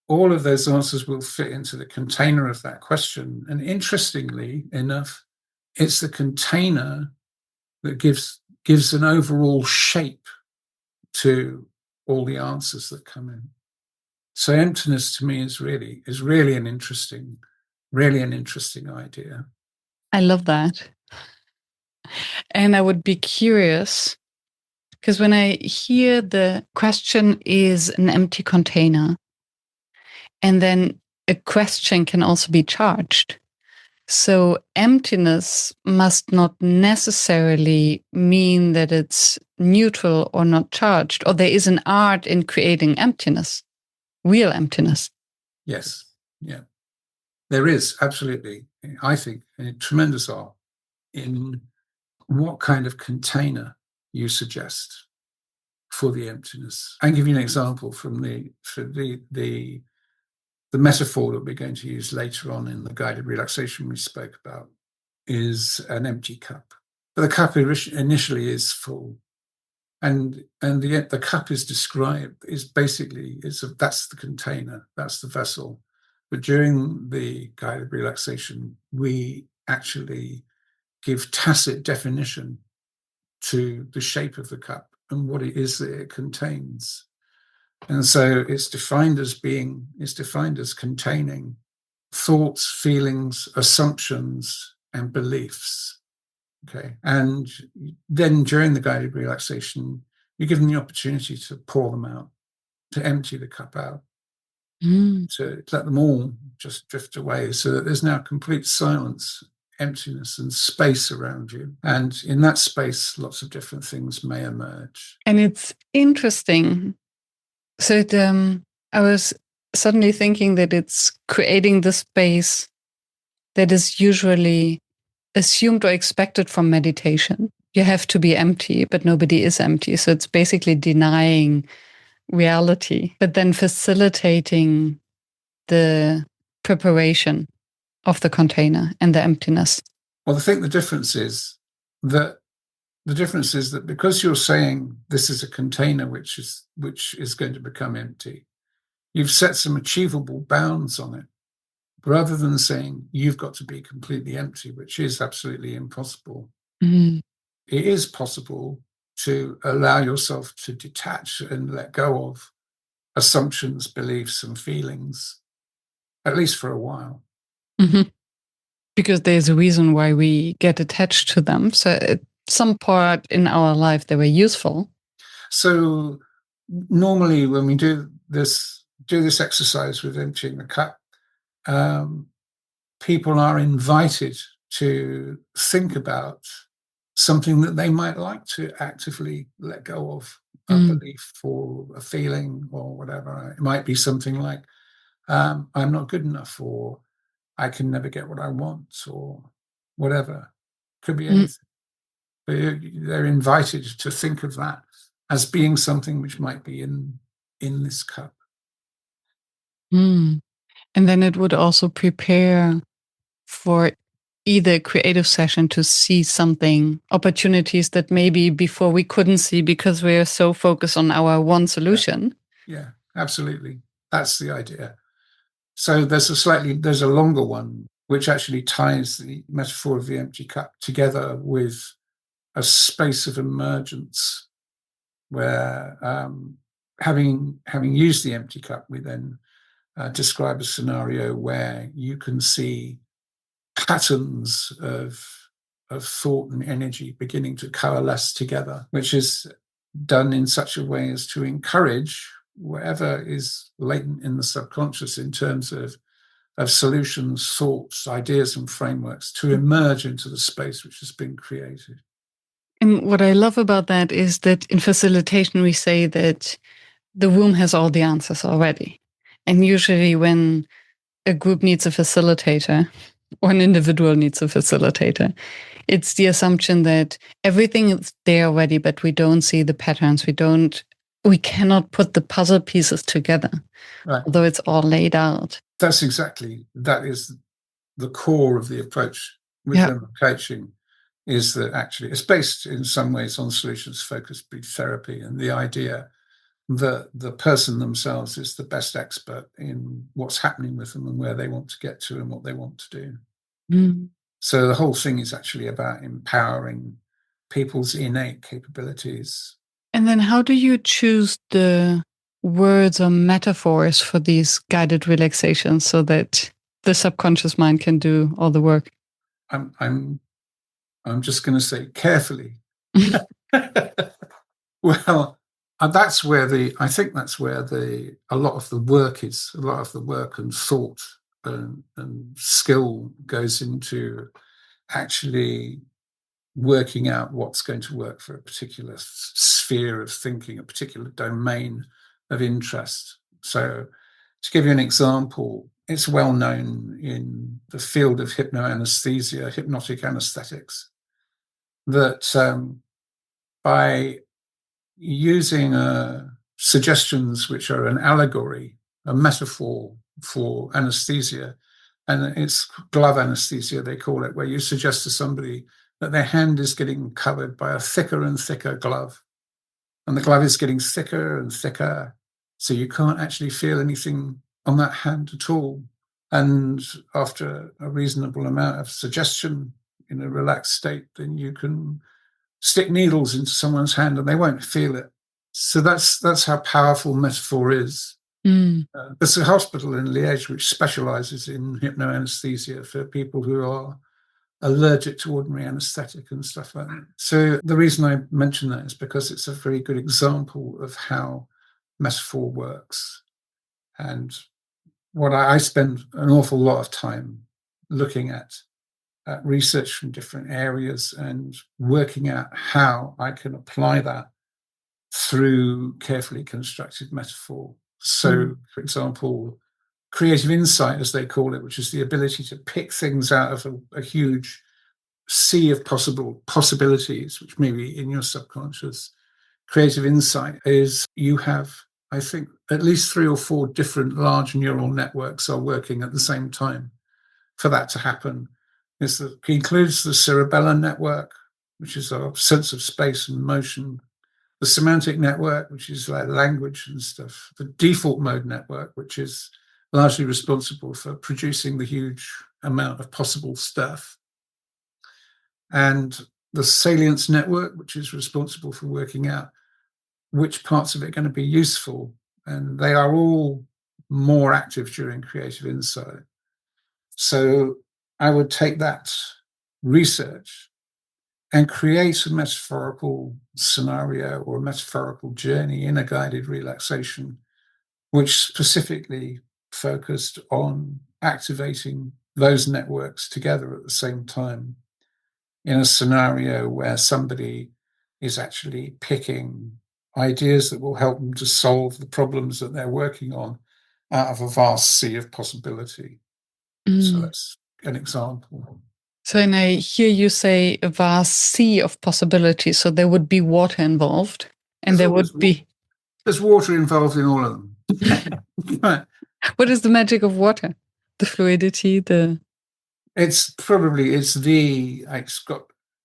all of those answers will fit into the container of that question. And interestingly enough, it's the container that gives an overall shape to all the answers that come in. So emptiness to me is really an interesting idea. I love that. And I would be curious, because when I hear the question is an empty container, and then a question can also be charged. So emptiness must not necessarily mean that it's neutral or not charged, or there is an art in creating emptiness, real emptiness. Yes, yeah. There is, absolutely, I think, a tremendous art in what kind of container you suggest for the emptiness. I can give you an example from the metaphor that we're going to use later on in the guided relaxation we spoke about is an empty cup. But the cup initially is full. And the cup is described, that's the container, that's the vessel. But during the guided relaxation, we actually give tacit definition to the shape of the cup and what it is that it contains. And so it's defined as containing thoughts, feelings, assumptions, and beliefs. Okay. And then during the guided relaxation, you're given the opportunity to pour them out, to empty the cup out, to let them all just drift away so that there's now complete silence, emptiness, and space around you. And in that space, lots of different things may emerge. And it's interesting. So I was suddenly thinking that it's creating the space that is usually assumed or expected from meditation. You have to be empty, but nobody is empty. So it's basically denying reality, but then facilitating the preparation of the container and the emptiness. Well, I think the difference is that because you're saying this is a container which is going to become empty, you've set some achievable bounds on it, rather than saying you've got to be completely empty, which is absolutely impossible. Mm-hmm. It is possible to allow yourself to detach and let go of assumptions, beliefs, and feelings, at least for a while. Mm-hmm. Because there's a reason why we get attached to them. So at some part in our life, they were useful. So normally when we do this exercise with emptying the cup, people are invited to think about something that they might like to actively let go of, a belief or a feeling or whatever. It might be something like, I'm not good enough, or I can never get what I want, or whatever. Could be anything. But they're invited to think of that as being something which might be in this cup. And then it would also prepare for either creative session to see something, opportunities that maybe before we couldn't see because we're so focused on our one solution. Yeah, absolutely. That's the idea. So there's a longer one, which actually ties the metaphor of the empty cup together with a space of emergence. where having used the empty cup, we then describe a scenario where you can see patterns of thought and energy beginning to coalesce together, which is done in such a way as to encourage whatever is latent in the subconscious in terms of solutions, thoughts, ideas, and frameworks to emerge into the space which has been created. And what I love about that is that in facilitation, we say that the room has all the answers already. And usually when a group needs a facilitator or an individual needs a facilitator, it's the assumption that everything is there already, but we don't see the patterns. We cannot put the puzzle pieces together, right, although it's all laid out. That is the core of the approach with remote coaching, is that actually it's based in some ways on solutions-focused brief therapy and the idea that the person themselves is the best expert in what's happening with them and where they want to get to and what they want to do. Mm. So the whole thing is actually about empowering people's innate capabilities. And then how do you choose the words or metaphors for these guided relaxations so that the subconscious mind can do all the work? I'm just going to say carefully. Well, that's where I think that's where a lot of the work is. A lot of the work and thought and skill goes into actually working out what's going to work for a particular sphere of thinking, a particular domain of interest. So, to give you an example, it's well known in the field of hypnoanesthesia, hypnotic anaesthetics, that by using suggestions which are an allegory, a metaphor for anesthesia, and it's glove anesthesia, they call it, where you suggest to somebody that their hand is getting covered by a thicker and thicker glove, and the glove is getting thicker and thicker, so you can't actually feel anything on that hand at all. And after a reasonable amount of suggestion in a relaxed state, then you can stick needles into someone's hand and they won't feel it. So that's how powerful metaphor is. There's a hospital in Liège which specializes in hypnoanesthesia for people who are allergic to ordinary anesthetic and stuff like that. So the reason I mention that is because it's a very good example of how metaphor works. And what I spend an awful lot of time looking at research from different areas and working out how I can apply that through carefully constructed metaphor. So, for example, creative insight, as they call it, which is the ability to pick things out of a huge sea of possibilities, which may be in your subconscious. Creative insight is you have, I think, at least 3 or 4 different large neural networks are working at the same time for that to happen. It includes the cerebellum network, which is our sense of space and motion, the semantic network, which is like language and stuff, the default mode network, which is largely responsible for producing the huge amount of possible stuff, and the salience network, which is responsible for working out which parts of it are going to be useful. And they are all more active during creative insight. So I would take that research and create a metaphorical scenario or a metaphorical journey in a guided relaxation, which specifically focused on activating those networks together at the same time in a scenario where somebody is actually picking ideas that will help them to solve the problems that they're working on out of a vast sea of possibility. So that's an example. So, and I hear you say a vast sea of possibilities. So there would be water involved, and there's water involved in all of them. What is the magic of water? The fluidity, it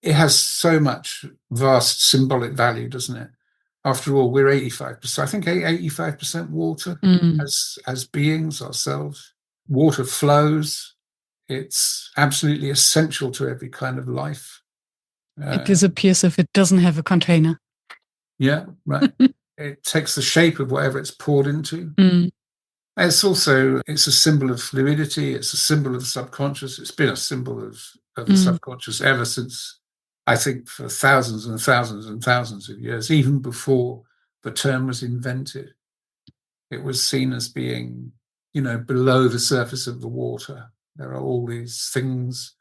has so much vast symbolic value, doesn't it? After all, we're 85%. I think 85% water as beings ourselves. Water flows. It's absolutely essential to every kind of life. it disappears if it doesn't have a container. Yeah, right. It takes the shape of whatever it's poured into. It's a symbol of fluidity. It's a symbol of the subconscious. It's been a symbol of the subconscious ever since, I think, for thousands and thousands and thousands of years, even before the term was invented. It was seen as being, below the surface of the water. There are all these things,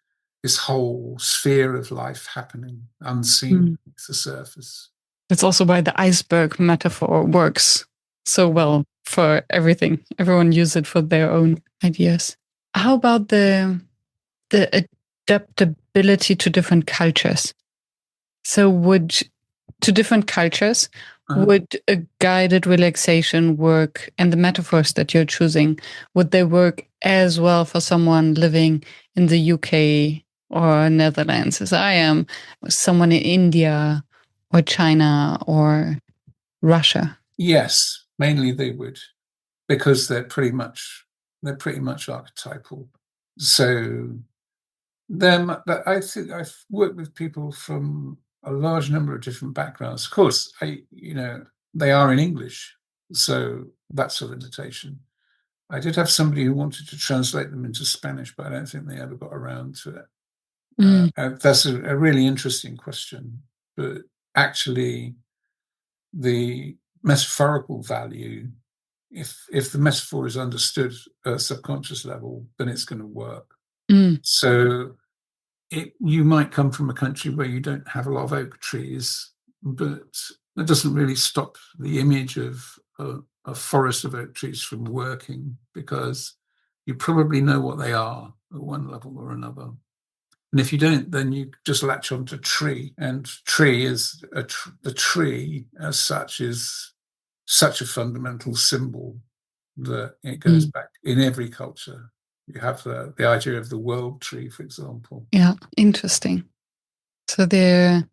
this whole sphere of life happening, unseen beneath the surface. That's also why the iceberg metaphor works so well for everything. Everyone uses it for their own ideas. How about the adaptability to different cultures? So to different cultures, would a guided relaxation work, and the metaphors that you're choosing, would they work as well for someone living in the UK or Netherlands as I am, someone in India or China or Russia? Yes, mainly they would, because they're pretty much archetypal. So I think I've worked with people from a large number of different backgrounds. Of course, they are in English, so that's a limitation. I did have somebody who wanted to translate them into Spanish, but I don't think they ever got around to it. That's a really interesting question, but actually, the metaphorical value, if the metaphor is understood at a subconscious level, then it's going to work. So you might come from a country where you don't have a lot of oak trees, but that doesn't really stop the image of a forest of oak trees from working, because you probably know what they are at one level or another. And if you don't, then you just latch onto tree. And tree is the tree as such is such a fundamental symbol that it goes back in every culture. You have the idea of the world tree, for example. Yeah, interesting. So they're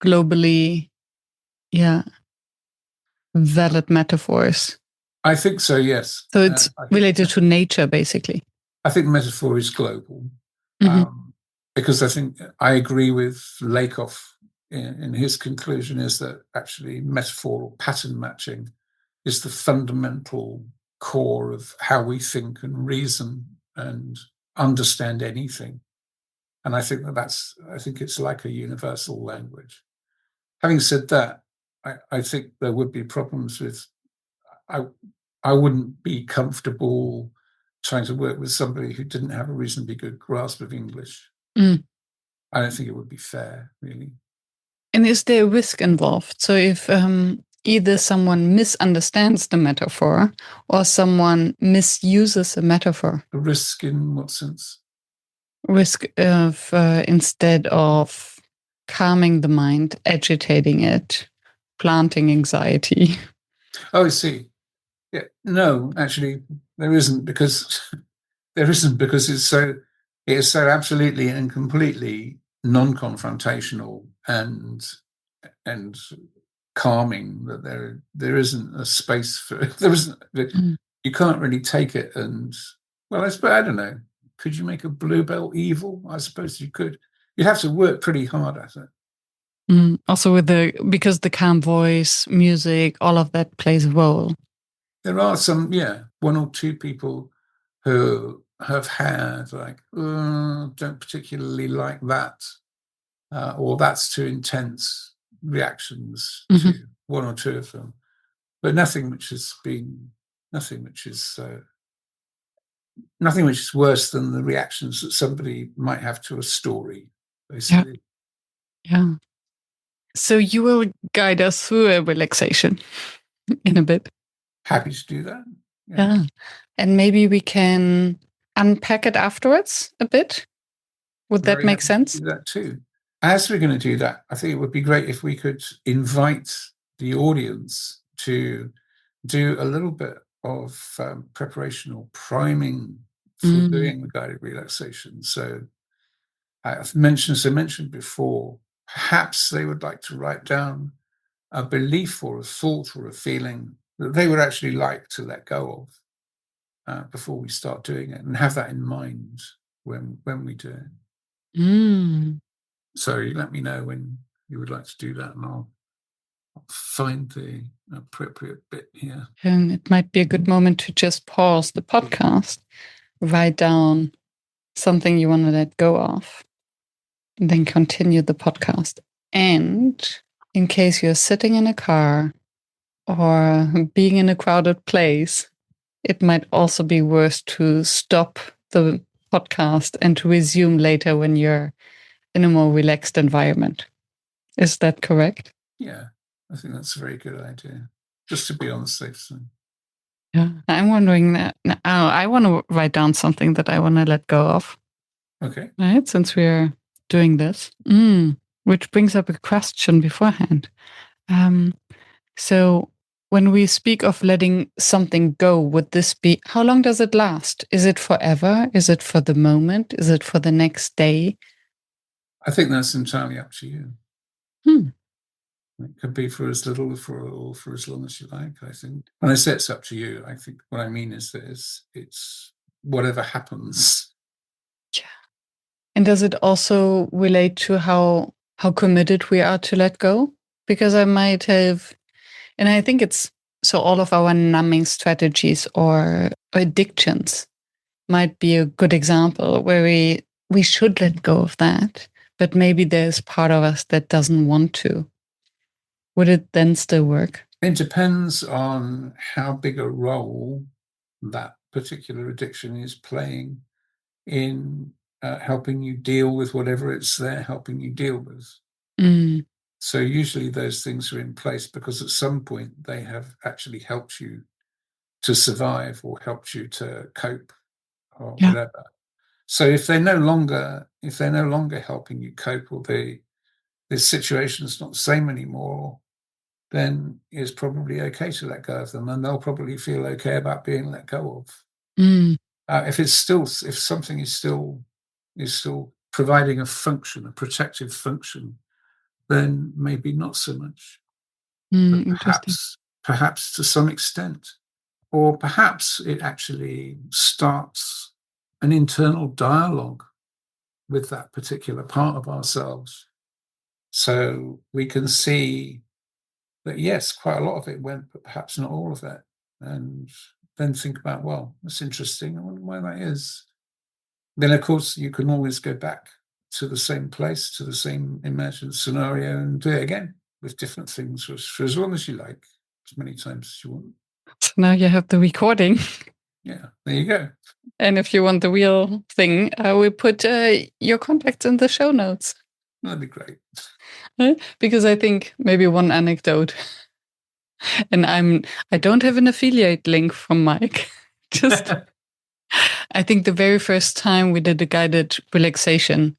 globally, valid metaphors. I think so, yes. So it's related to nature, basically. I think metaphor is global. Because I think I agree with Lakoff in his conclusion is that actually metaphor or pattern matching is the fundamental core of how we think and reason and understand anything. And I think I think it's like a universal language. Having said that, I think there would be problems with, I wouldn't be comfortable trying to work with somebody who didn't have a reasonably good grasp of English. I don't think it would be fair, really. And is there a risk involved? So if either someone misunderstands the metaphor or someone misuses a metaphor? A risk in what sense? Risk of instead of calming the mind, agitating it, planting anxiety. Oh, I see. Yeah, no, actually, there isn't, because it is so absolutely and completely non-confrontational and calming that there isn't a space for there isn't. You can't really take it and, well, I don't know. Could you make a bluebell evil? I suppose you could. You'd have to work pretty hard at it. Also, because the calm voice, music, all of that plays a role. There are some, one or two people who have had don't particularly like that, or that's too intense reactions to one or two of them, but nothing which is worse than the reactions that somebody might have to a story, basically. Yeah. So you will guide us through a relaxation in a bit. Happy to do that. Yeah. And maybe we can unpack it afterwards a bit. Would that make sense? Do that too. As we're going to do that, I think it would be great if we could invite the audience to do a little bit of preparation or priming for doing the guided relaxation. So I've mentioned before, perhaps they would like to write down a belief or a thought or a feeling that they would actually like to let go of before we start doing it, and have that in mind when we do it. So you let me know when you would like to do that, and find the appropriate bit here. It might be a good moment to just pause the podcast, write down something you want to let go of, and then continue the podcast. And in case you're sitting in a car or being in a crowded place, it might also be worth to stop the podcast and to resume later when you're in a more relaxed environment. Is that correct? Yeah, I think that's a very good idea, just to be on the safe side. Yeah, I'm wondering that. I want to write down something that I want to let go of. Okay. Right, since we're doing this. Which brings up a question beforehand. So when we speak of letting something go, would this be, how long does it last? Is it forever? Is it for the moment? Is it for the next day? I think that's entirely up to you. It could be for as little or for as long as you like, I think. When I say it's up to you, I think what I mean is that it's whatever happens. Yeah. And does it also relate to how committed we are to let go? Because I might have, and I think it's, so all of our numbing strategies or addictions might be a good example where we should let go of that, but maybe there's part of us that doesn't want to. Would it then still work? It depends on how big a role that particular addiction is playing in helping you deal with whatever it's there helping you deal with. So usually those things are in place because at some point they have actually helped you to survive or helped you to cope or whatever. So if they're no longer helping you cope, or the situation's not the same anymore, then it's probably okay to let go of them, and they'll probably feel okay about being let go of. If something is still providing a function, a protective function, then maybe not so much. But perhaps to some extent, or perhaps it actually starts an internal dialogue with that particular part of ourselves. So we can see that, yes, quite a lot of it went, but perhaps not all of it. And then think about, well, that's interesting. I wonder why that is. Then, of course, you can always go back to the same place, to the same imagined scenario, and do it again with different things for as long as you like, as many times as you want. So now you have the recording. Yeah, there you go. And if you want the real thing, we put your contacts in the show notes. That'd be great. Because I think maybe one anecdote, and I don't have an affiliate link from Mike. Just, I think the very first time we did a guided relaxation,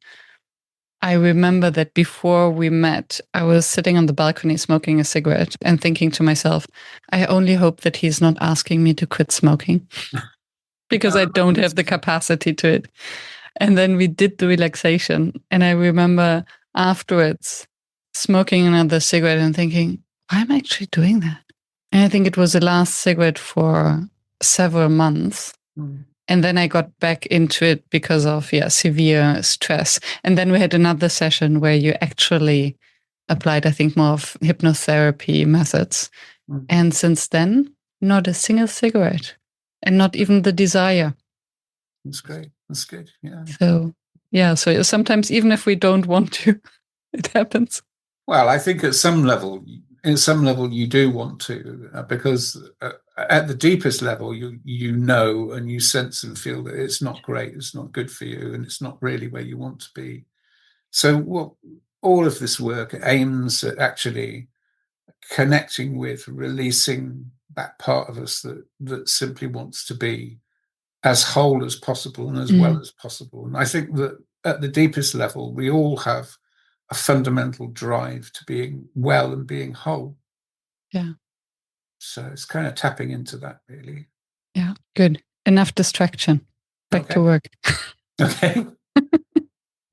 I remember that before we met, I was sitting on the balcony smoking a cigarette and thinking to myself, I only hope that he's not asking me to quit smoking because I don't have the capacity to it. And then we did the relaxation. And I remember afterwards smoking another cigarette and thinking, why am I actually doing that? And I think it was the last cigarette for several months. And then I got back into it because of severe stress. And then we had another session where you actually applied, I think, more of hypnotherapy methods. And since then, not a single cigarette and not even the desire. That's great. That's good. Yeah. So sometimes even if we don't want to, it happens. Well, I think at some level you do want to, because at the deepest level you know and you sense and feel that it's not great, it's not good for you, and it's not really where you want to be. So all of this work aims at actually connecting with, releasing that part of us that simply wants to be as whole as possible and as well as possible. And I think that at the deepest level, we all have a fundamental drive to being well and being whole. Yeah. So it's kind of tapping into that, really. Yeah, good. Enough distraction. Back to work. Okay.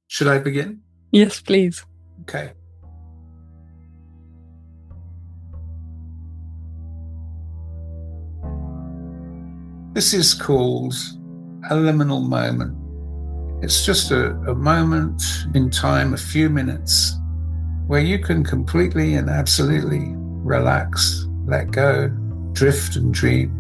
Should I begin? Yes, please. Okay. This is called a liminal moment. It's just a moment in time, a few minutes, where you can completely and absolutely relax, let go, drift and dream.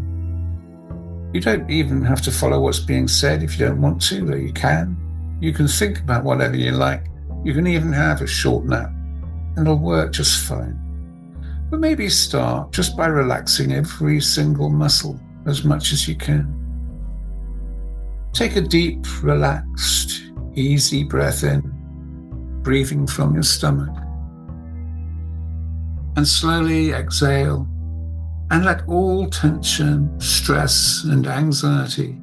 You don't even have to follow what's being said if you don't want to, though you can. You can think about whatever you like. You can even have a short nap, and it'll work just fine. But maybe start just by relaxing every single muscle as much as you can. Take a deep, relaxed, easy breath in, breathing from your stomach. And slowly exhale, and let all tension, stress, and anxiety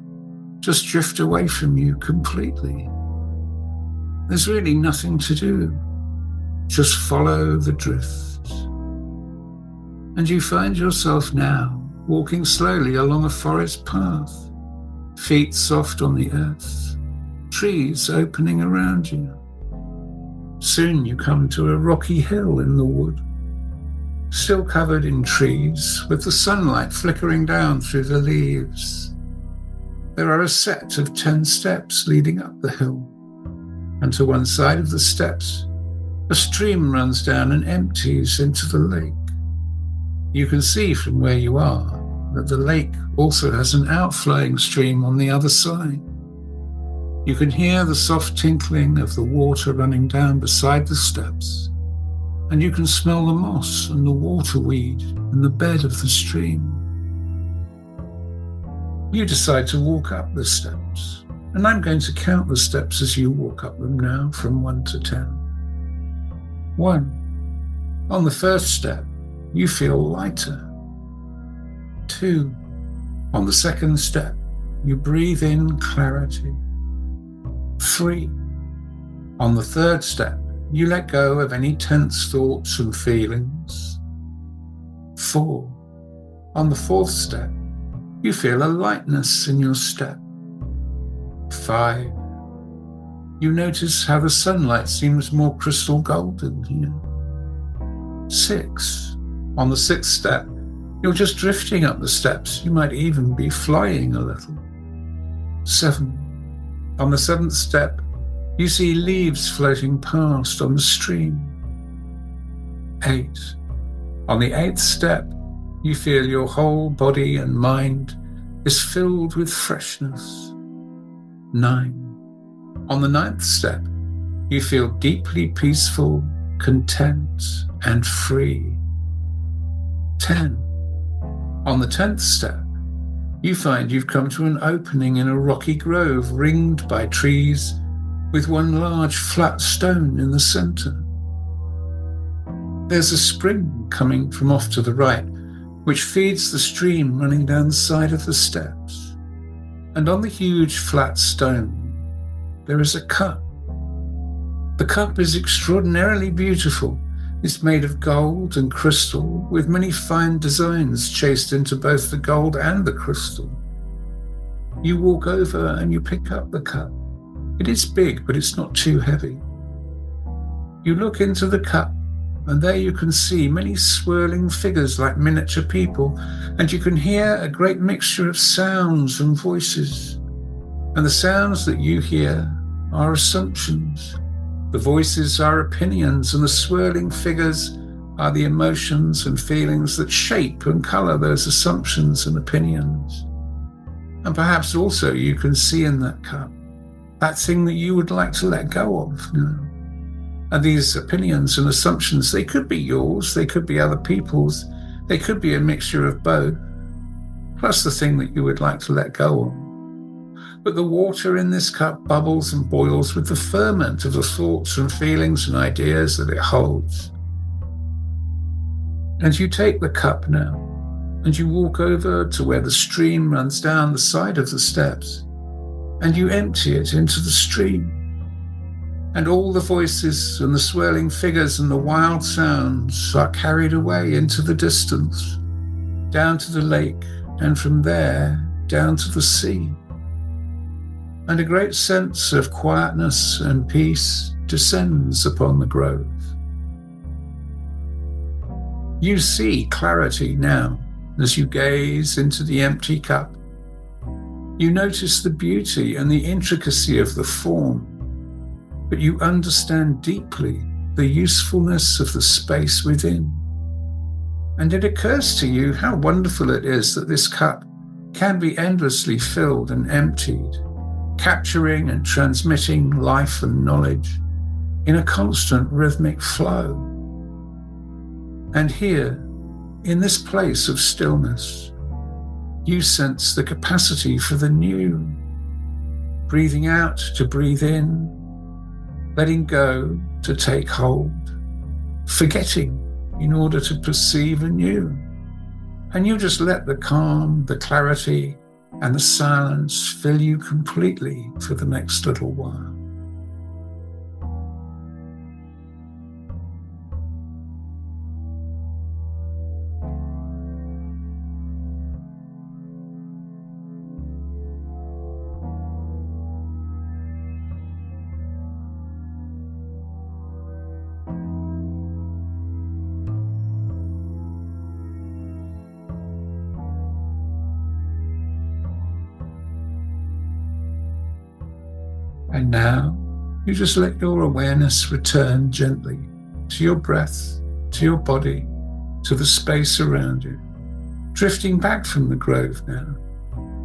just drift away from you completely. There's really nothing to do. Just follow the drift. And you find yourself now walking slowly along a forest path, feet soft on the earth, trees opening around you. Soon you come to a rocky hill in the wood, still covered in trees, with the sunlight flickering down through the leaves. There are a set of 10 steps leading up the hill, and to one side of the steps, a stream runs down and empties into the lake. You can see from where you are that the lake also has an outflowing stream on the other side. You can hear the soft tinkling of the water running down beside the steps, and you can smell the moss and the waterweed in the bed of the stream. You decide to walk up the steps, and I'm going to count the steps as you walk up them now from 1 to 10. 1. On the first step, you feel lighter. 2. On the second step, you breathe in clarity. 3. On the third step, you let go of any tense thoughts and feelings. 4. On the fourth step, you feel a lightness in your step. 5. You notice how the sunlight seems more crystal golden here. 6. On the sixth step, you're just drifting up the steps. You might even be flying a little. 7. On the seventh step, you see leaves floating past on the stream. 8. On the eighth step, you feel your whole body and mind is filled with freshness. 9. On the ninth step, you feel deeply peaceful, content, and free. 10. On the 10th step, you find you've come to an opening in a rocky grove ringed by trees with one large flat stone in the center. There's a spring coming from off to the right, which feeds the stream running down the side of the steps. And on the huge flat stone, there is a cup. The cup is extraordinarily beautiful. It's made of gold and crystal, with many fine designs chased into both the gold and the crystal. You walk over and you pick up the cup. It is big, but it's not too heavy. You look into the cup, and there you can see many swirling figures like miniature people, and you can hear a great mixture of sounds and voices. And the sounds that you hear are assumptions. The voices are opinions, and the swirling figures are the emotions and feelings that shape and colour those assumptions and opinions. And perhaps also you can see in that cup that thing that you would like to let go of now. And these opinions and assumptions, they could be yours, they could be other people's, they could be a mixture of both, plus the thing that you would like to let go of. But the water in this cup bubbles and boils with the ferment of the thoughts and feelings and ideas that it holds. And you take the cup now, and you walk over to where the stream runs down the side of the steps, and you empty it into the stream. And all the voices and the swirling figures and the wild sounds are carried away into the distance, down to the lake, and from there down to the sea. And a great sense of quietness and peace descends upon the grove. You see clarity now as you gaze into the empty cup. You notice the beauty and the intricacy of the form, but you understand deeply the usefulness of the space within. And it occurs to you how wonderful it is that this cup can be endlessly filled and emptied, capturing and transmitting life and knowledge in a constant rhythmic flow. And here, in this place of stillness, you sense the capacity for the new, breathing out to breathe in, letting go to take hold, forgetting in order to perceive anew. And you just let the calm, the clarity, and the silence fill you completely for the next little while. And now you just let your awareness return gently to your breath, to your body, to the space around you, drifting back from the grove now,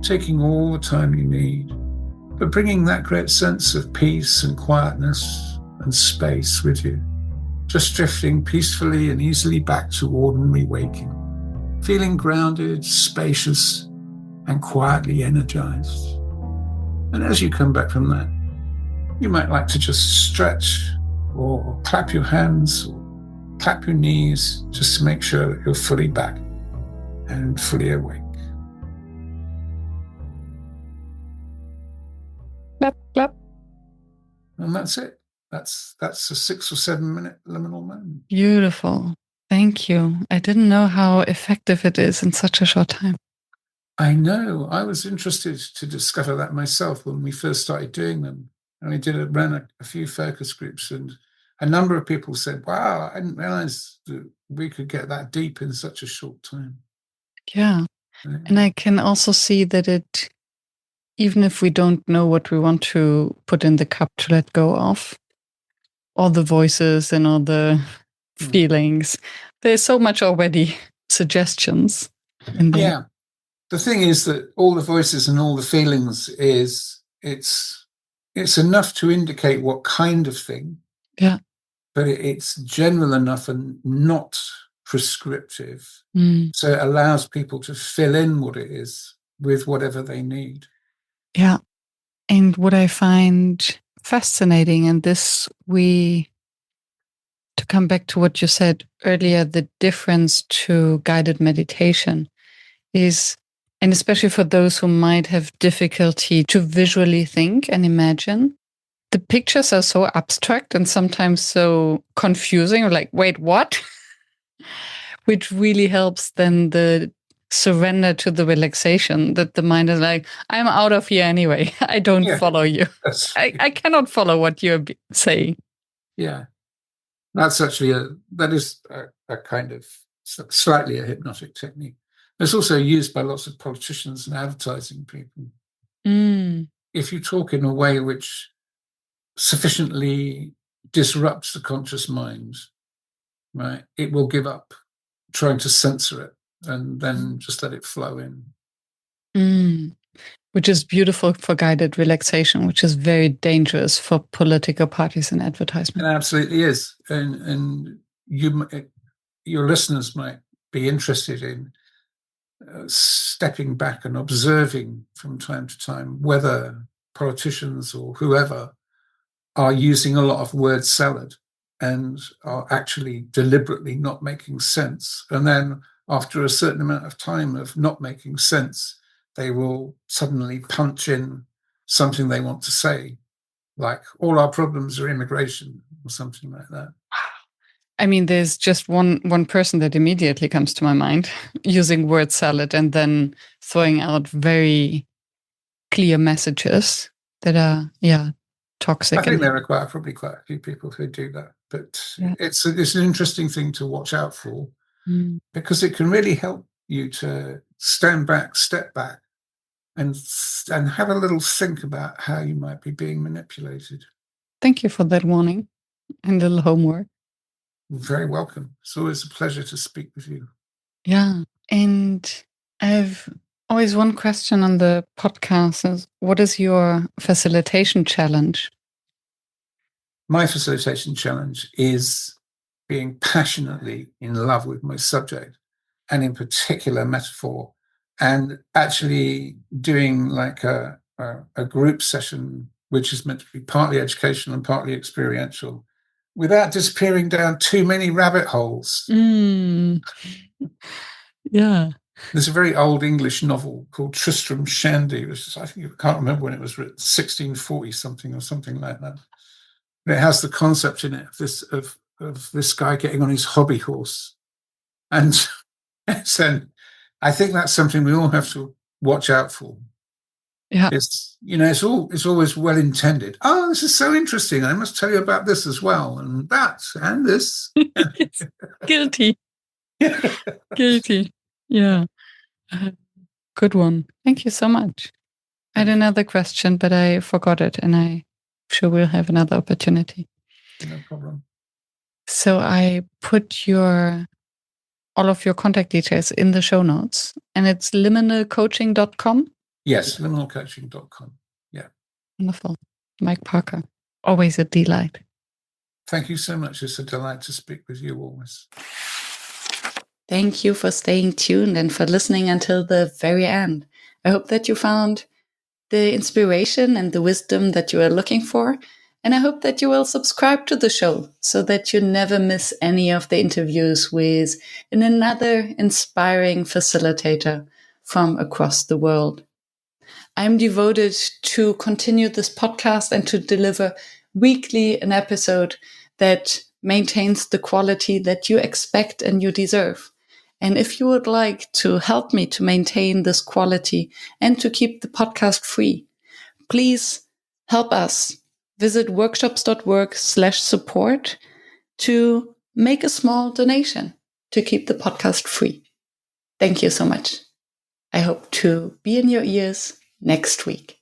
taking all the time you need, but bringing that great sense of peace and quietness and space with you, just drifting peacefully and easily back to ordinary waking, feeling grounded, spacious, and quietly energized. And as you come back from that, you might like to just stretch or clap your hands or clap your knees just to make sure that you're fully back and fully awake. Clap, clap. And that's it. That's a 6 or 7 minute liminal moment. Beautiful. Thank you. I didn't know how effective it is in such a short time. I know. I was interested to discover that myself when we first started doing them. And I ran a few focus groups, and a number of people said, wow, I didn't realize that we could get that deep in such a short time. Yeah. And I can also see that it, even if we don't know what we want to put in the cup to let go of, all the voices and all the feelings, there's so much already suggestions in there. Yeah. The thing is that all the voices and all the feelings it's enough to indicate what kind of thing. Yeah. But it's general enough and not prescriptive. So it allows people to fill in what it is with whatever they need. Yeah. And what I find fascinating, and this to come back to what you said earlier, the difference to guided meditation is, and especially for those who might have difficulty to visually think and imagine, the pictures are so abstract and sometimes so confusing, like, wait, what? Which really helps then the surrender to the relaxation, that the mind is like, I'm out of here anyway. I don't follow you. I cannot follow what you're saying. Yeah. That's actually that is a kind of slightly a hypnotic technique. It's also used by lots of politicians and advertising people. If you talk in a way which sufficiently disrupts the conscious mind, right, it will give up trying to censor it and then just let it flow in. Which is beautiful for guided relaxation, which is very dangerous for political parties and advertisement. It absolutely is. And your listeners might be interested in stepping back and observing from time to time whether politicians or whoever are using a lot of word salad and are actually deliberately not making sense. And then after a certain amount of time of not making sense, they will suddenly punch in something they want to say, like all our problems are immigration or something like that. I mean, there's just one person that immediately comes to my mind using word salad and then throwing out very clear messages that are, toxic. I think there are probably quite a few people who do that, but it's an interesting thing to watch out for because it can really help you to stand back, step back, and have a little think about how you might be being manipulated. Thank you for that warning and a little homework. You're very welcome. It's always a pleasure to speak with you. Yeah. And I've always one question on the podcast is, what is your facilitation challenge? My facilitation challenge is being passionately in love with my subject, and in particular metaphor, and actually doing like a group session, which is meant to be partly educational and partly experiential, without disappearing down too many rabbit holes. Yeah. There's a very old English novel called Tristram Shandy, which is, I can't remember when it was written, 1640 something or something like that. But it has the concept in it of this guy getting on his hobby horse. And so I think that's something we all have to watch out for. Yeah. It's always well intended. Oh, this is so interesting. I must tell you about this as well, and that, and this. Guilty. Guilty. Yeah. Good one. Thank you so much. I had another question, but I forgot it, and I'm sure we'll have another opportunity. No problem. So I put all of your contact details in the show notes, and it's liminalcoaching.com. Yes, liminalcoaching.com. Yeah. Wonderful. Mike Parker. Always a delight. Thank you so much. It's a delight to speak with you always. Thank you for staying tuned and for listening until the very end. I hope that you found the inspiration and the wisdom that you are looking for. And I hope that you will subscribe to the show so that you never miss any of the interviews with another inspiring facilitator from across the world. I'm devoted to continue this podcast and to deliver weekly an episode that maintains the quality that you expect and you deserve. And if you would like to help me to maintain this quality and to keep the podcast free, please help us. Visit workshops.work/support to make a small donation to keep the podcast free. Thank you so much. I hope to be in your ears next week.